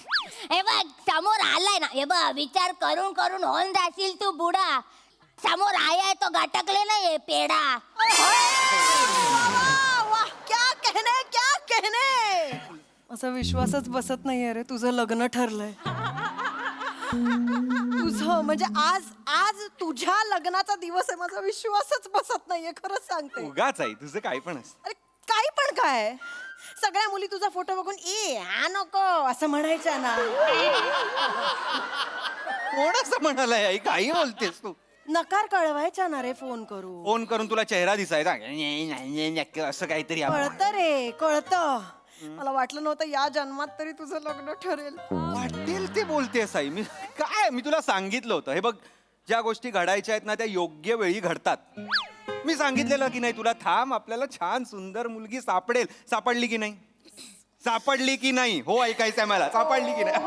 हे बघ समोर आलाय ना, हे बघ विचार करून करून होऊन जाशील तू बुडा. समोर आहे तो घटकले नाहीये पेडा. क्या कहने असा विश्वासच बसत नाहीये रे, तुझं लग्न ठरलंय. तुझं म्हणजे आज तुझ्या लग्नाचा दिवस आहे. माझा विश्वासच बसत नाहीये, खरंच सांगते. उगाच आई तुझं काय पण असतं. अरे काही पण काय, सगळ्या मुली तुझा फोटो बघून हा नको असं म्हणायच्या ना. कोण असं म्हणालाय आई? काही बोलतेस तू? नकार कळवायच्या ना रे फोन करून. फोन करून तुला चेहरा दिसायचा असं काहीतरी कळतं रे, कळतं. मला वाटलं नव्हतं या जन्मात तरी तुझं लग्न ठरेल. वाटेल ते बोलतेस आई. मी तुला सांगितलं होतं, हे बघ ज्या गोष्टी घडायच्या आहेत ना त्या योग्य वेळी घडतात. मी सांगितलेलं की नाही तुला, थांब आपल्याला छान सुंदर मुलगी सापडेल. सापडली की नाही? सापडली की नाही? हो ऐकायचंय मला, सापडली की नाही?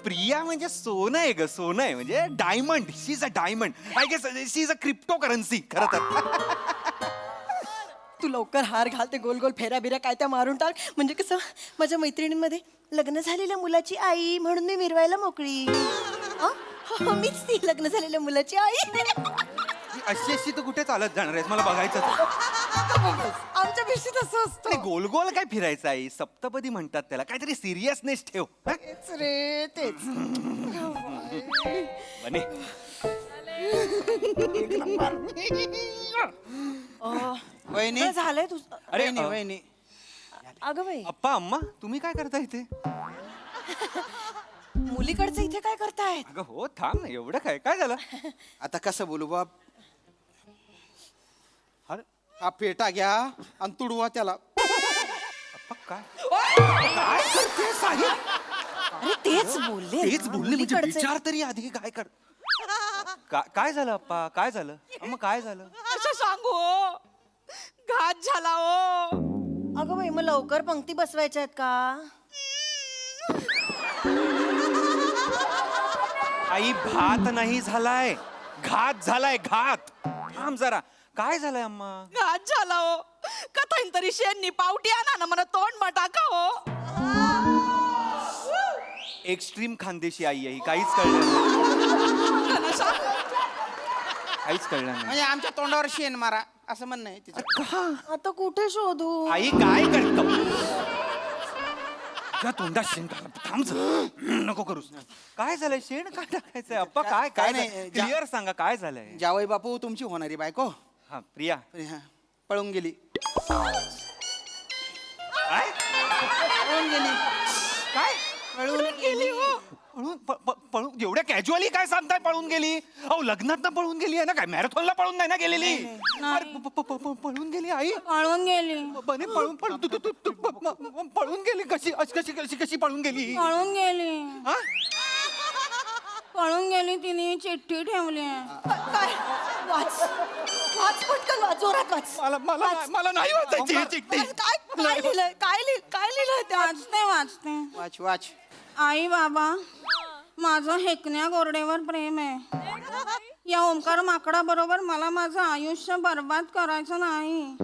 प्रिया म्हणजे सोनं आहे ग, सोनं आहे म्हणजे diamond. She is a diamond. I guess she is a crypto currency खरं तर. तू लवकर हार घाल, ते गोल गोल फेऱ्या बिऱ्या काय त्या मारून टाक. म्हणजे कसं माझ्या मैत्रिणींमध्ये लग्न झालेल्या मुलाची आई म्हणून मी मिरवायला मोकळी. मीच ती लग्न झालेल्या मुलाची आई. अशी अशी तू कुठे चालत जाणार आहेस? मला बघायचं. आमच्या भिशीत असं असतं. गोल गोल काय फिरायचं आई? सप्तपदी म्हणतात त्याला. काहीतरी सिरियसनेस ठेव. तेच रे तेच. बने वहिनी झालंय तुझं? अरे वहिनी अगं बाई, अप्पा अम्मा तुम्ही काय करता इथे? मुलीकडचं इथे काय करतायत? अगं हो थांब ना, एवढं काय काय झालं? आता कसं बोलू बाप? अरे हा पेटा घ्या आणि तुडवा त्याला. अप्पा काय करते साहेब? अरे तेच बोलले तेच बोलले म्हणजे विचार तरी आधी काय कर. काय झालं अप्पा? काय झालं अम्मा? काय झालं? असं सांगू घात झाला हो. अगं बाई, मग लवकर पंक्ती बसवायच्या आहेत का? आई भात नाही झालाय, घात झालाय. घात. थांब जरा. काय झालंय अम्मा? घात झाला हो. कथाईन तरी शेणनी पावटी आणा ना मला तोंड मटाका हो. एक्स्ट्रीम खानदेशी आई आहे ही. काहीच कळलं नाही. काहीच कळलं नाही. म्हणजे आमच्या तोंडावर शेण मारा असं म्हणणं आहे तिचं. आता कुठे शोधू? आई काय करतो? तुझ्या तोंडात शेण टाकलं. थांब जरा. नको करूस. काय झालंय? शेण काय टाकायचंय अप्पा? काय काय नाही, नाही क्लिअर सांगा काय झालंय? जावई बापू तुमची होणारी बायको हा प्रिया पळून गेली. काय पळून गेली. काय पळून गेली. पळून एवढ्या कॅज्युअली काय सांगताय? पळून गेली? अहो लग्नात ना पळून गेली आहे ना? काय मॅरेथॉनला पळून नाही ना गेलेली? पळून गेली आई? पळून गेली. बने पळून गेली कशी? कशी कशी कशी पळून गेली? पळून गेली. हा? पळून गेली, तिने चिठ्ठी ठेवली. काय? वाच वाच पटकन वाच, जोरात वाच. मला नाही वाचायची ही चिठ्ठी. काय लिहिलंय? काय लिहिलंय त्या? वाचते. वाच वाच. आई बाबा, माझं हेकण्या गोरडेवर प्रेम आहे. या ओंकार माकडा बरोबर मला माझं आयुष्य बर्बाद करायचं नाही.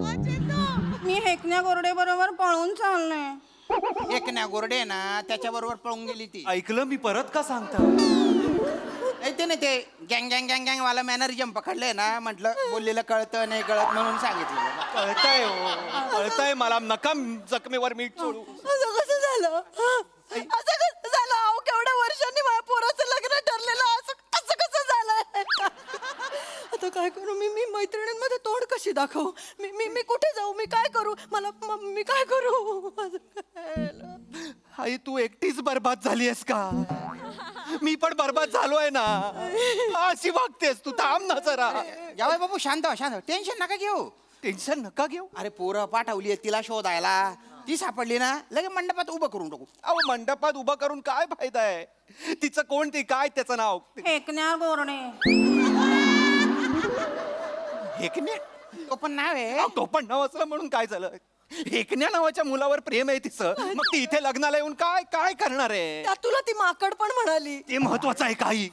मी हेकण्या गोरडे बरोबर पळून चाललोय. एक ना गोरडे ना त्याच्या बरोबर पळून गेली ती. ऐकलं मी परत का सांगता? ते नाही ते गँग गँग गँग गँग वाला मॅनरिझम पकडलंय ना. म्हटलं बोललेलं कळतं नाही कळत म्हणून सांगितलं. कळतंय हो, कळतंय मला. नका जखमेवर मीठ सोडू. असं कसं झालं? असं कसं झालं? अहो केवढ्या वर्षांनी माझ्या पोराचं लग्न काय करू मी मी मैत्रिणींमध्ये तोंड कशी दाखवू मी मी मी कुठे जाऊ मी काय करू मला मी काय करू माझं काय? आई तू एकटीच बर्बाद झालीयस का मी पण बर्बाद झालोय ना अशी वागतेस तू थांब ना जरा जावई बापू शांत व्हा, शांत व्हा. टेन्शन नका घेऊ. टेन्शन नका घेऊ अरे पोरं पाठवली तिला शोधायला, ती सापडली ना लगे मंडपात उभं करून टाकू. अहो मंडपात उभं करून काय फायदा आहे तिचं कोण ती काय त्याचं नाव फेकण्या गोरणे हेकण्या तो पण नाव आहे. अहो, तो पण नाव असलं म्हणून काय झालं हेकण्या नावाच्या मुलावर प्रेम आहे तिचं मग ती इथे लग्नाला येऊन काय काय करणार आहे त्यात तुला ती माकड पण म्हणाली ते महत्वाचं आहे काही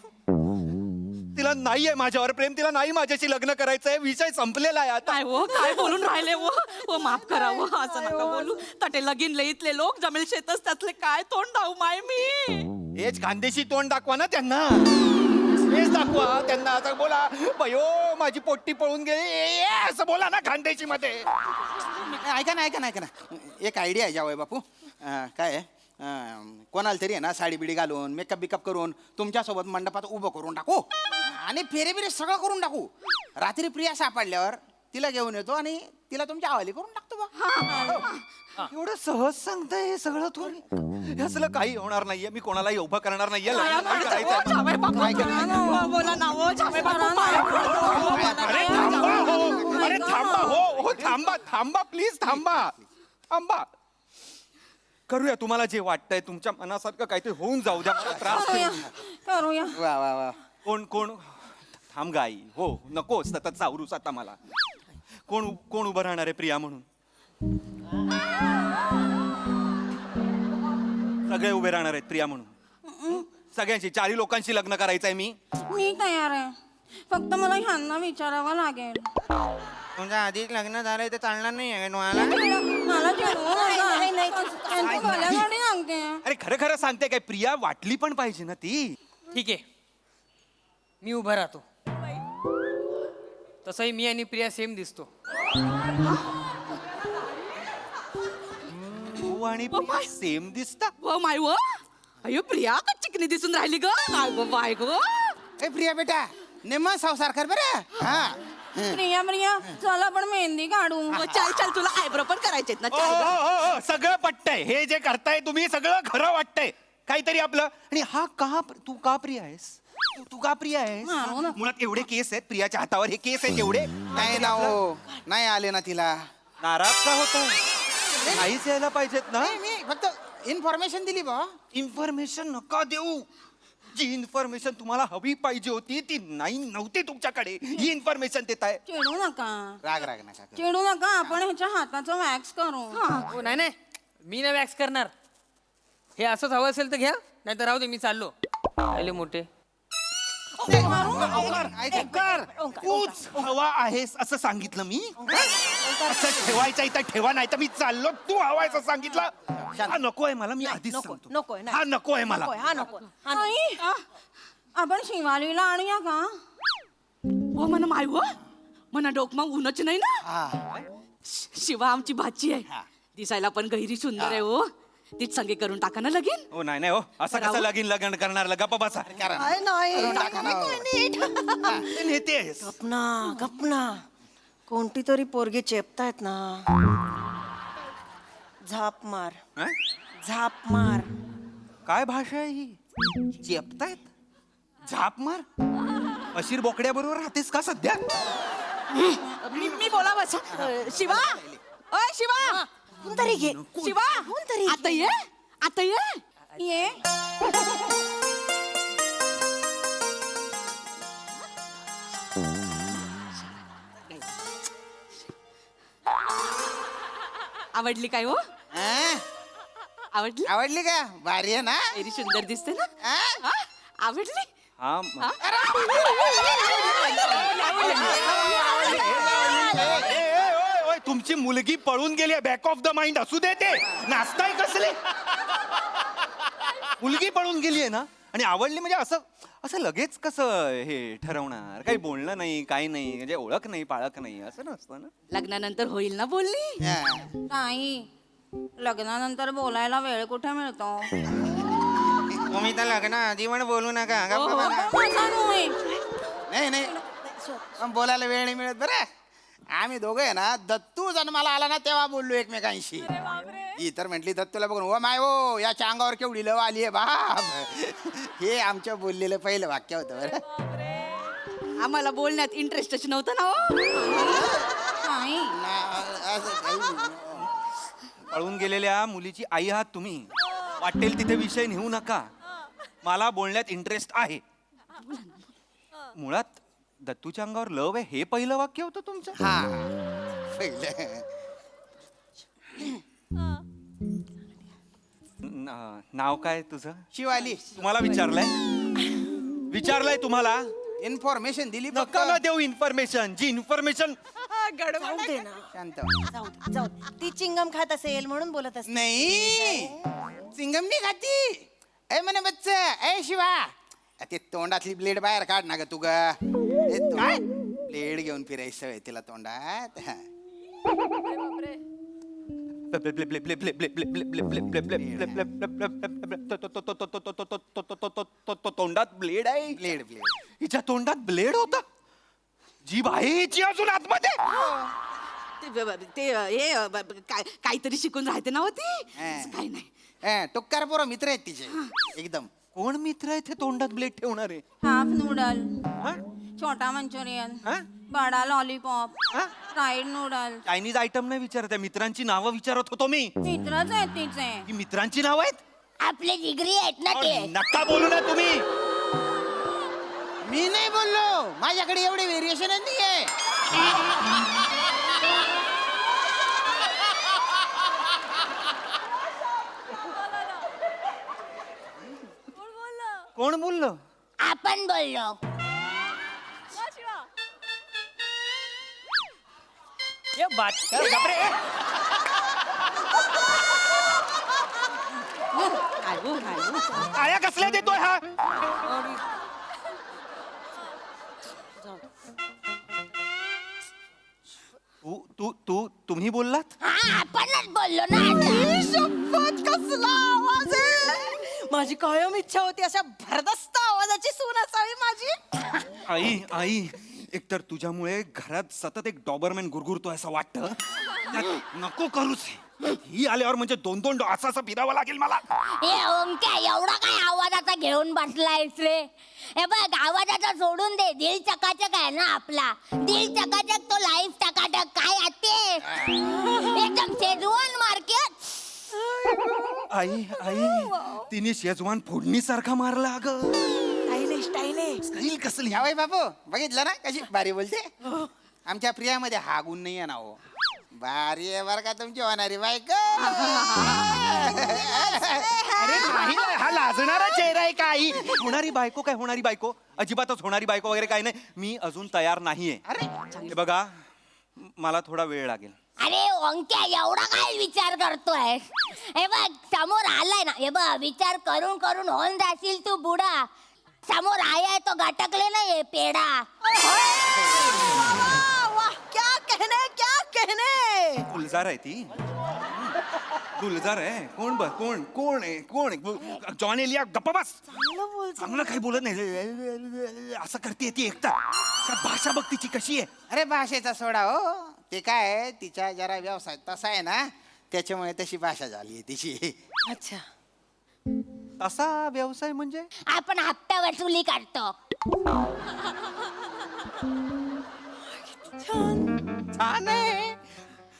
तिला नाहीये माझ्यावर प्रेम तिला नाही माझ्याशी लग्न करायचंय विषय संपलेला आहे आता काय हो काय बोलून राहिले हो माफ करा हो असं नका बोलू तटे लगीन लईतले लोक जमेल शेतच त्यातले काय तोंड दाऊ माय मी हेच खानदेशी तोंड दाखवा ना त्यांना हेच दाखवा त्यांना असं बोला बयो माझी पोट्टी पळून गेली असं बोला ना खानदेशी मध्ये ऐका ना ऐका ना ऐका ना एक आयडिया आहे जावई बापू. काय आहे, कोणाला तरी आहे ना साडी बिडी घालून मेकअप बिकअप करून तुमच्यासोबत मंडपात उभं करून टाकू आणि फेरे बिरे सगळं करून टाकू. रात्री प्रिया सापडल्यावर तिला घेऊन येतो आणि तिला तुमच्या हवाली करून टाकतो बा. एवढं सहज सांगताय हे सगळं तू हे असलं काही होणार नाहीये मी कोणालाही उभं करणार नाहीये लग्न नाही करायचंय. बोला ना हो अरे थांबा हो अरे थांबा हो हो थांबा थांबा प्लीज थांबा थांबा करूया तुम्हाला जे वाटतंय तुमच्या मनासारखं काहीतरी होऊन जाऊ द्या मला त्रास देऊ नका. करूया वा वा वा. कोण कोण थांब गाई हो नको सतत चावरूस आता मला कोण कोण उभं राहणार आहे प्रिया म्हणून सगळे उभे राहणार आहेत प्रिया म्हणून सगळ्यांशी 4 लोकांशी लग्न करायचंय मी तयार आहे फक्त मला ह्यांना विचारावं लागेल तुमच्या आधीच लग्न झालंय ते चालणार नाही तुम्हाला. मला त्यांची गल्यागाडी सांगते अरे खरं खरं सांगते काय प्रिया वाटली पण पाहिजे ना ती ठीक आहे मी उभा राहतो तसंही मी आणि प्रिया सेम दिसतो तू आणि प्रिया सेम दिसता व माय व अयो प्रिया का चिकनी दिसून राहिली ग काय गो बाय गो ए प्रिया बेटा निम्मा संसार कर बरं. हा प्रिया प्रिया चल आपण मेहंदी काढू चल चल तुला आयब्रो पण करायचे ना ओ, ओ, ओ, सगळं पटतंय हे जे करताय तुम्ही सगळं खरं वाटतंय काहीतरी आपलं आणि हा का तू का प्रिया आहेस तू का प्रिया आहेस मुळात एवढे केस आहेत प्रियाच्या हातावर हे केस आहेत एवढे नाही ना हो नाही आले ना तिला. नाराज का होता नाहीच यायला पाहिजेत ना मी फक्त इन्फॉर्मेशन दिली बा. इन्फॉर्मेशन नका देऊ जी इन्फॉर्मेशन तुम्हाला हवी पाहिजे होती ती नाही नव्हती तुमच्याकडे ही इन्फॉर्मेशन देताय चिडू नका राग राग नका करू. चिडू नका आपण ह्याच्या हाताचं वॅक्स करू हो नाही नाही मी नाही वॅक्स करणार हे असंच हवं असेल तर घ्या नाही तर राहू दे मी चाललो आले मोठे तूच हवा आहेस असं सांगितलं मी असं ठेवायचं इथं ठेवा नाही तर मी चाललो तू हवा आहेस असं सांगितलं हा नको आहे मला मी आधीच सांगतो नकोय हा नको आहे मला हा नको आपण शिवालीला आणूया का हो म्हणा माय व म्हणा डोकमा ऊनच नाही ना शिवा आमची भाची आहे दिसायला पण गहिरी सुंदर आहे हो तीच संगे करून टाका ना लगीन. हो नाही नाही हो असं कसं लगीन लग्न करणार गप्पा बसा नेतेस गपना कोणती तरी पोरगी चेपतायत ना झाप मार हं? झाप मार काय भाषा आहे ही चेपतायत झाप मार अशीर बोकड्या बरोबर राहतेस का सध्या मी बोलावं शिवा ओय शिवा तरी घे शिवा आता ये आता ये आवडली काय हो हा? आवडली आवडली का भारी आहे ना. एरी सुंदर दिसते ना हा? हा? आवडली हा हा? तुमची मुलगी पळून गेली बॅक ऑफ द माइंड असू दे ते नाचताय कसले मुलगी पळून गेली आहे ना आणि आवडली म्हणजे असं असं लगेच कसं हे ठरवणार काही बोलणं नाही काही नाही म्हणजे ओळख नाही पाळख नाही असं नसतं ना लग्नानंतर होईल ना बोलली हा. नाही लग्नानंतर बोलायला वेळ कुठे मिळतो तुम्ही तर लग्न आधी पण बोलू नका. हो, हो. गप्पा बसा. नाही नाही पण बोलायला वेळ नाही मिळत बरं. आम्ही दोघं आहे ना, दत्तू जन्माला आला ना तेव्हा बोललो एकमेकांशी. ही तर म्हटली दत्तूला बघून, ओ माय ओ याच्या अंगावर केवढी लव आली आहे बाप. हे आमच्या बोललेलं पहिलं वाक्य होतं बरं. आम्हाला बोलण्यात इंटरेस्टच नव्हतं ना हो. नाही. असं काही नाही. पळून गेलेल्या मुलीची आई आहात तुम्ही. वाटेल तिथे विषय नेऊ नका. मला बोलण्यात इंटरेस्ट आहे. मुळात दत्तूच्या अंगावर लव आहे हे पहिलं वाक्य होतं तुमचं. हा पहिलं. नाव काय तुझं? शिवाली. तुम्हाला विचारलंय तुम्हाला. इन्फॉर्मेशन दिली नका ना देऊ इन्फॉर्मेशन. जी इन्फॉर्मेशन जाऊ दे ना. शांत. जाऊ दे. ती चिंगम खात असेल म्हणून बोलत असेल. नाही चिंगम नाही खाती. ए म्हणे बच्च ए शिवा ते तोंडातली ब्लेड बाहेर काढ ना ग तू ग. काय ब्लेड घेऊन फिरायची सवय तिला तोंडात. तोंडात ब्लेड आहे. ब्लेड ब्लेड हिच्या तोंडात ब्लेड होता. जीभ आहे हिची अजून आतमध्ये. ते हे काहीतरी शिकून राहते ना होती. काही नाही. टुक्कार पोरं मित्र आहेत तिचे एकदम. कोण मित्र आहे ते तोंडात ब्लेड ठेवणार आहे? हाफ नूडल, हा? छोटा मंचुरियन, हा? बडा लॉलीपॉप, हा? Fried noodle. चायनीज आयटम नाही विचारत आहे. मित्रांची नावं विचारत होतो मी. मित्रच आहेत तिचे. ही मित्रांची नाव आहेत. आपले जिगरी आहेत ना ते. नका बोलू ना तुम्ही. मी नाही बोललो. माझ्याकडे एवढे व्हेरिएशन नाहीये. कोण बोललो? आपण बोललो. आया कसल्या देतोय हा? तुम्ही बोललात? आपणच बोललो ना. शपथ कसला आवाज आहे. माझी कायम इच्छा होती अशा भरदस्त आवाजाची सून असावी माझी. आई एकतर तुझ्यामुळे घरात सतत एक डॉबरमॅन गुरगुरतोय असं वाटतं. त्यात नको करूच. ही आल्यावर म्हणजे दोन असं फिरावं लागेल मला. ए ओंक्या एवढा काय आवाजाचा घेऊन बसलायस रे. हे बघ आवाजाचा सोडून दे. दिल चकाचक आहे ना आपला. दिल चकाचक तो लाईफ चकाचक काय आहे ते. एकदम शेजवान मार्केट. आई तिने शेजवान फोडणीसारखा मारला अगं. स्टाईल कसली हवाय बाबू. बघितलं ना कशी भारी बोलते. आमच्या प्रियामध्ये हा गुण नाही आहे ना हो. भारी आहे बरं का तुमची होणारी बायको. अरे नाही, हा लाजणारा चेहरा आहे का आई? होणारी बायको काय होणारी बायको? अजिबातच होणारी बायको वगैरे काय नाही. मी अजून तयार नाहीये. हे बघा मला थोडा वेळ लागेल. अरे ओंक्या एवढा काय विचार करतोय. हे बघ समोर आलाय ना. हे बघ विचार करून करून होऊन जाशील तू बुडा. समोर आहे तो गटकले ना ये पेडा. क्या कहने. गुलजार आहे ती. गुलजार आहे. कोण आहे? जॉन एलिया गप्पा बस. चांगलं काही बोलत नाही. असं करते ती एकटा. भाषा बघ तिची कशी आहे. अरे भाषेचा सोडा हो. ते काय आहे, तिच्या जरा व्यवसाय तसा आहे ना त्याच्यामुळे तशी भाषा झाली आहे तिची. अच्छा. तसा व्यवसाय म्हणजे? आपण हप्ता वसुली करतो. छान आहे.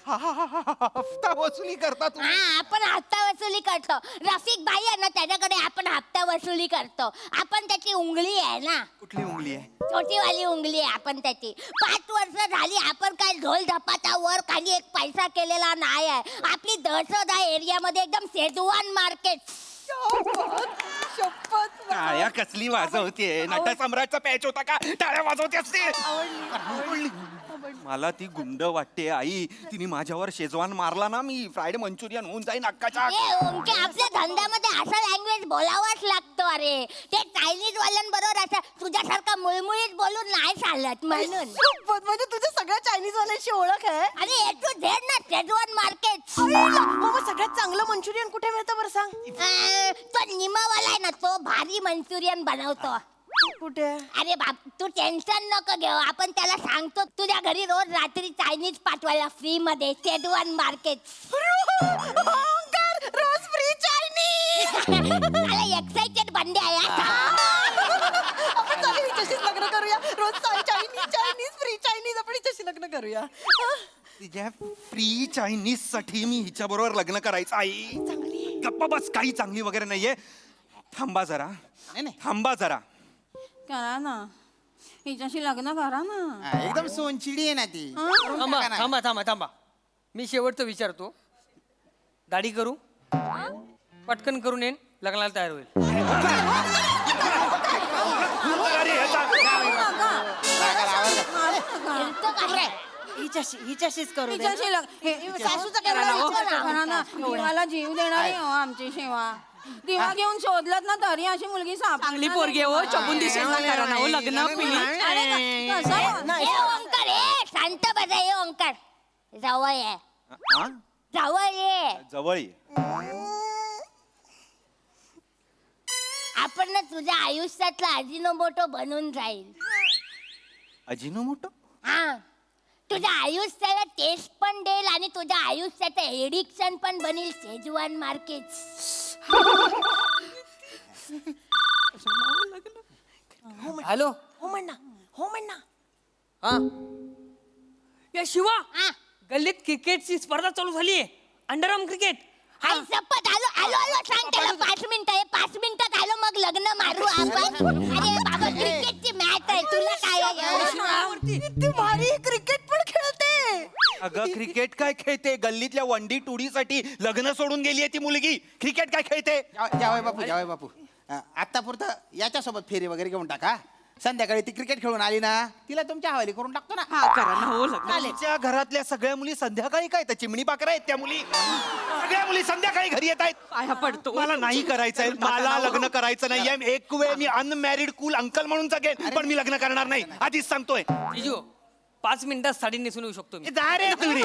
हफ्ता वसुली करता तुम्ही? हा आपण हप्ता वसुली करतो. रफिक भाई आहे ना त्याच्याकडे आपण हप्ता वसुली करतो. आपण त्याची उंगली आहे ना. कुठली उंगली आहे? छोटीवाली उंगली आहे आपण त्याची. 5 वर्ष झाली आपण काय ढोल धपाटा वर खाली एक पैसा केलेला नाही आहे. आपली दहशत आहे एरियामध्ये एकदम शेजवान मार्केट. टाळ्या कसली वाजवते? नटसम्राटचा पॅच होता का? टाळ्या वाजवते असते. मला ती गुंड वाटते आई. तिने माझ्यावर शेजवान मारला ना मी फ्राईड मंचुरियन होऊन जाईन अक्काच्या. आपल्या धंद्यामध्ये असा लँग्वेज बोलावाच लागतो. अरे ते चायनीज वाल्यांबरोबर असं तुझ्यासारखा मुळमुळीत बोलून नाही चालत म्हणून. म्हणजे तुझ्या सगळ्या चायनीज वाल्यांची ओळख आहे. अरे ए टू झेड ना शेजवान मार्केट. मग सगळ्यात चांगलं मंचुरियन कुठे मिळतं बरं सांग. तो निमावाला आहे ना तो भारी मंचुरियन बनवतो. कुठे आहे? अरे बाप तू टेन्शन नको घेऊ आपण त्याला सांगतो तुझ्या घरी रोज रात्री चायनीज पाठवायला फ्री मध्ये शेजवान मार्केट रोज फ्री चायनीज. एक्साइटेड बंदे आहे आपण चालेल हिच्याशीच लग्न करूया. रोज चायनीज चायनीज फ्री चायनीज. आपण हिच्याशी लग्न करूया. तिच्या फ्री चायनीज साठी मी हिच्या बरोबर लग्न करायचं आई. गप्पा बस, काही चांगली वगैरे नाहीये. थांबा जरा, थांबा जरा. करा ना, हिच्याशी लग्न करा ना. हा, एकदम सोनचिडी आहे ना ती. थांबा टाका ना. थांबा थांबा थांबा मी शेवटचं विचारतो. दाढी करू पटकन करून येईन लग्नाला तयार होईल. हिच्याशीच करू दे. सासूचा करा ना. देवाला जीव देणारी हो आमची सेवा. देवा घेऊन शोधलत ना तरी अशी मुलगी चांगली पोरगी हो चबून दिसेल ना करा ना हो लग्न ओंकार शांत बसा हे ओंकार जवळ आहे हा? जवळ ये जवळ ये. आपण ना तुझ्या आयुष्यातला अजिनोमोटो बनून राहील. अजिनोमोटो? हा तुझ्या आयुष्याला टेस्ट पण देईल आणि तुझ्या आयुष्याचं एडिक्शन पण बनेल शेजवान मार्केट. हॅलो हो म्हण ना, हो म्हण ना. हा या शिवा हा गल्लीत क्रिकेटची स्पर्धा चालू झालीये. Underarm cricket. आई शपथ आलो आलो आलो सांग त्याला 5 मिनिटं आहे 5 मिनिटात आलो मग लग्न मारू आपण. अरे बाबा क्रिकेटची मॅच आहे तुला काय आहे? किती भारी क्रिकेट पण खेळते. अगं क्रिकेट काय खेळते? गल्लीतल्या वंडी टुडीसाठी लग्न सोडून गेलीये ती मुलगी. क्रिकेट काय खेळते? जावई बापू जावई बापू आता पुरतं याच्यासोबत फेरी वगैरे घेऊन टाका. संध्याकाळी ती क्रिकेट खेळून आली ना तिला तुमच्या हवाली करून टाकतो ना. करा ना हो लग्न. तिच्या घरातल्या सगळ्या मुली संध्याकाळी काय त्या चिमणी पाकरा आहेत त्या मुली. सगळ्या मुली संध्याकाळी घरी येत आहेत. पाया पडतो. मला नाही करायचंय, मला लग्न करायचं नाहीये. एक वेळ मी अनमॅरिड कूल अंकल म्हणून जगेन पण मी लग्न करणार नाही, आधीच सांगतोय. जिजू 5 मिनिटात साडी नेसून येऊ शकतो मी. जा रे तू रे.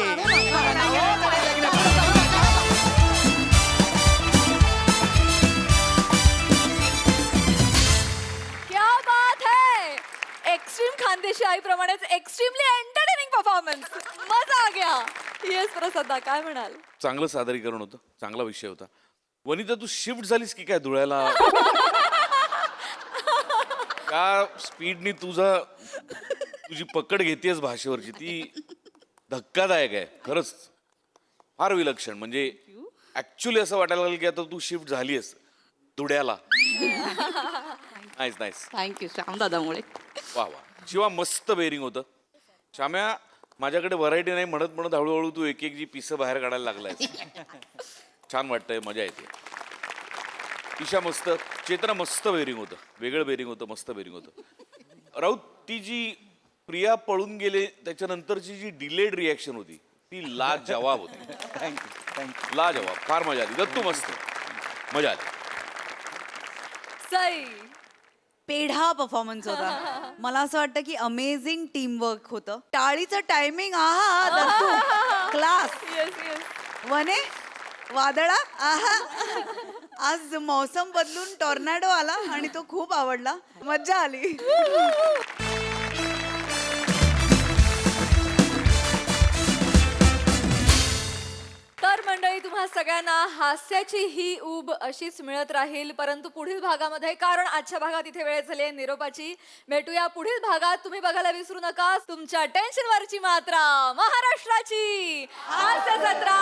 क्या बात है. एक्स्ट्रीम खानदेशी आईप्रमाणेच एक्स्ट्रीमली एंटरटेनिंग परफॉर्मन्स. मजा आ गया. येस प्रसादा काय म्हणाल? चांगलं सादरीकरण होतं, चांगला विषय होता. वनिता तू शिफ्ट झालीस की काय धुळ्याला? का स्पीडनी तुझी पकड घेतेस भाषेवरची ती धक्कादायक आहे खरंच. फार विलक्षण. म्हणजे ऍक्च्युली असं वाटायला लागलं की आता तू शिफ्ट झालीस धुळ्याला. Nice nice. थँक्यू श्याम दादामुळे. वा वा. शिवा मस्त बेरिंग होतं. श्याम्या माझ्याकडे व्हरायटी नाही म्हणत म्हणत हळूहळू तू एक एक जी पिसं बाहेर काढायला लागलाय. छान वाटतंय, मजा येते. ईशा मस्त. चेतना मस्त बेरिंग होतं, वेगळं बेरिंग होतं, मस्त बेरिंग होतं. राऊत ती जी प्रिया पळून गेले त्याच्यानंतरची जी डिलेड रिॲक्शन होती ती लाजवाब होती. थँक्यू. लाजवाब. फार मजा आली. दत्तू मस्त मजा आली. सई पेढा परफॉर्मन्स होता. मला असं वाटतं की अमेझिंग टीम वर्क होतं. टाळीचं टायमिंग आहा दत्तू क्लास. Yes yes. वने वादळा आहा. आज मौसम बदलून टॉर्नाडो आला आणि तो खूप आवडला. मज्जा आली. तर मंडळी तुम्हा सगळ्यांना हास्याची ही ऊब अशीच मिळत राहील परंतु पुढील भागामध्ये, कारण आजच्या भागात इथे वेळ झाली आहे निरोपाची. भेटूया पुढील भागात. तुम्ही बघायला विसरू नका तुमच्या टेन्शनवरची मात्रा महाराष्ट्राची हास्य जत्रा.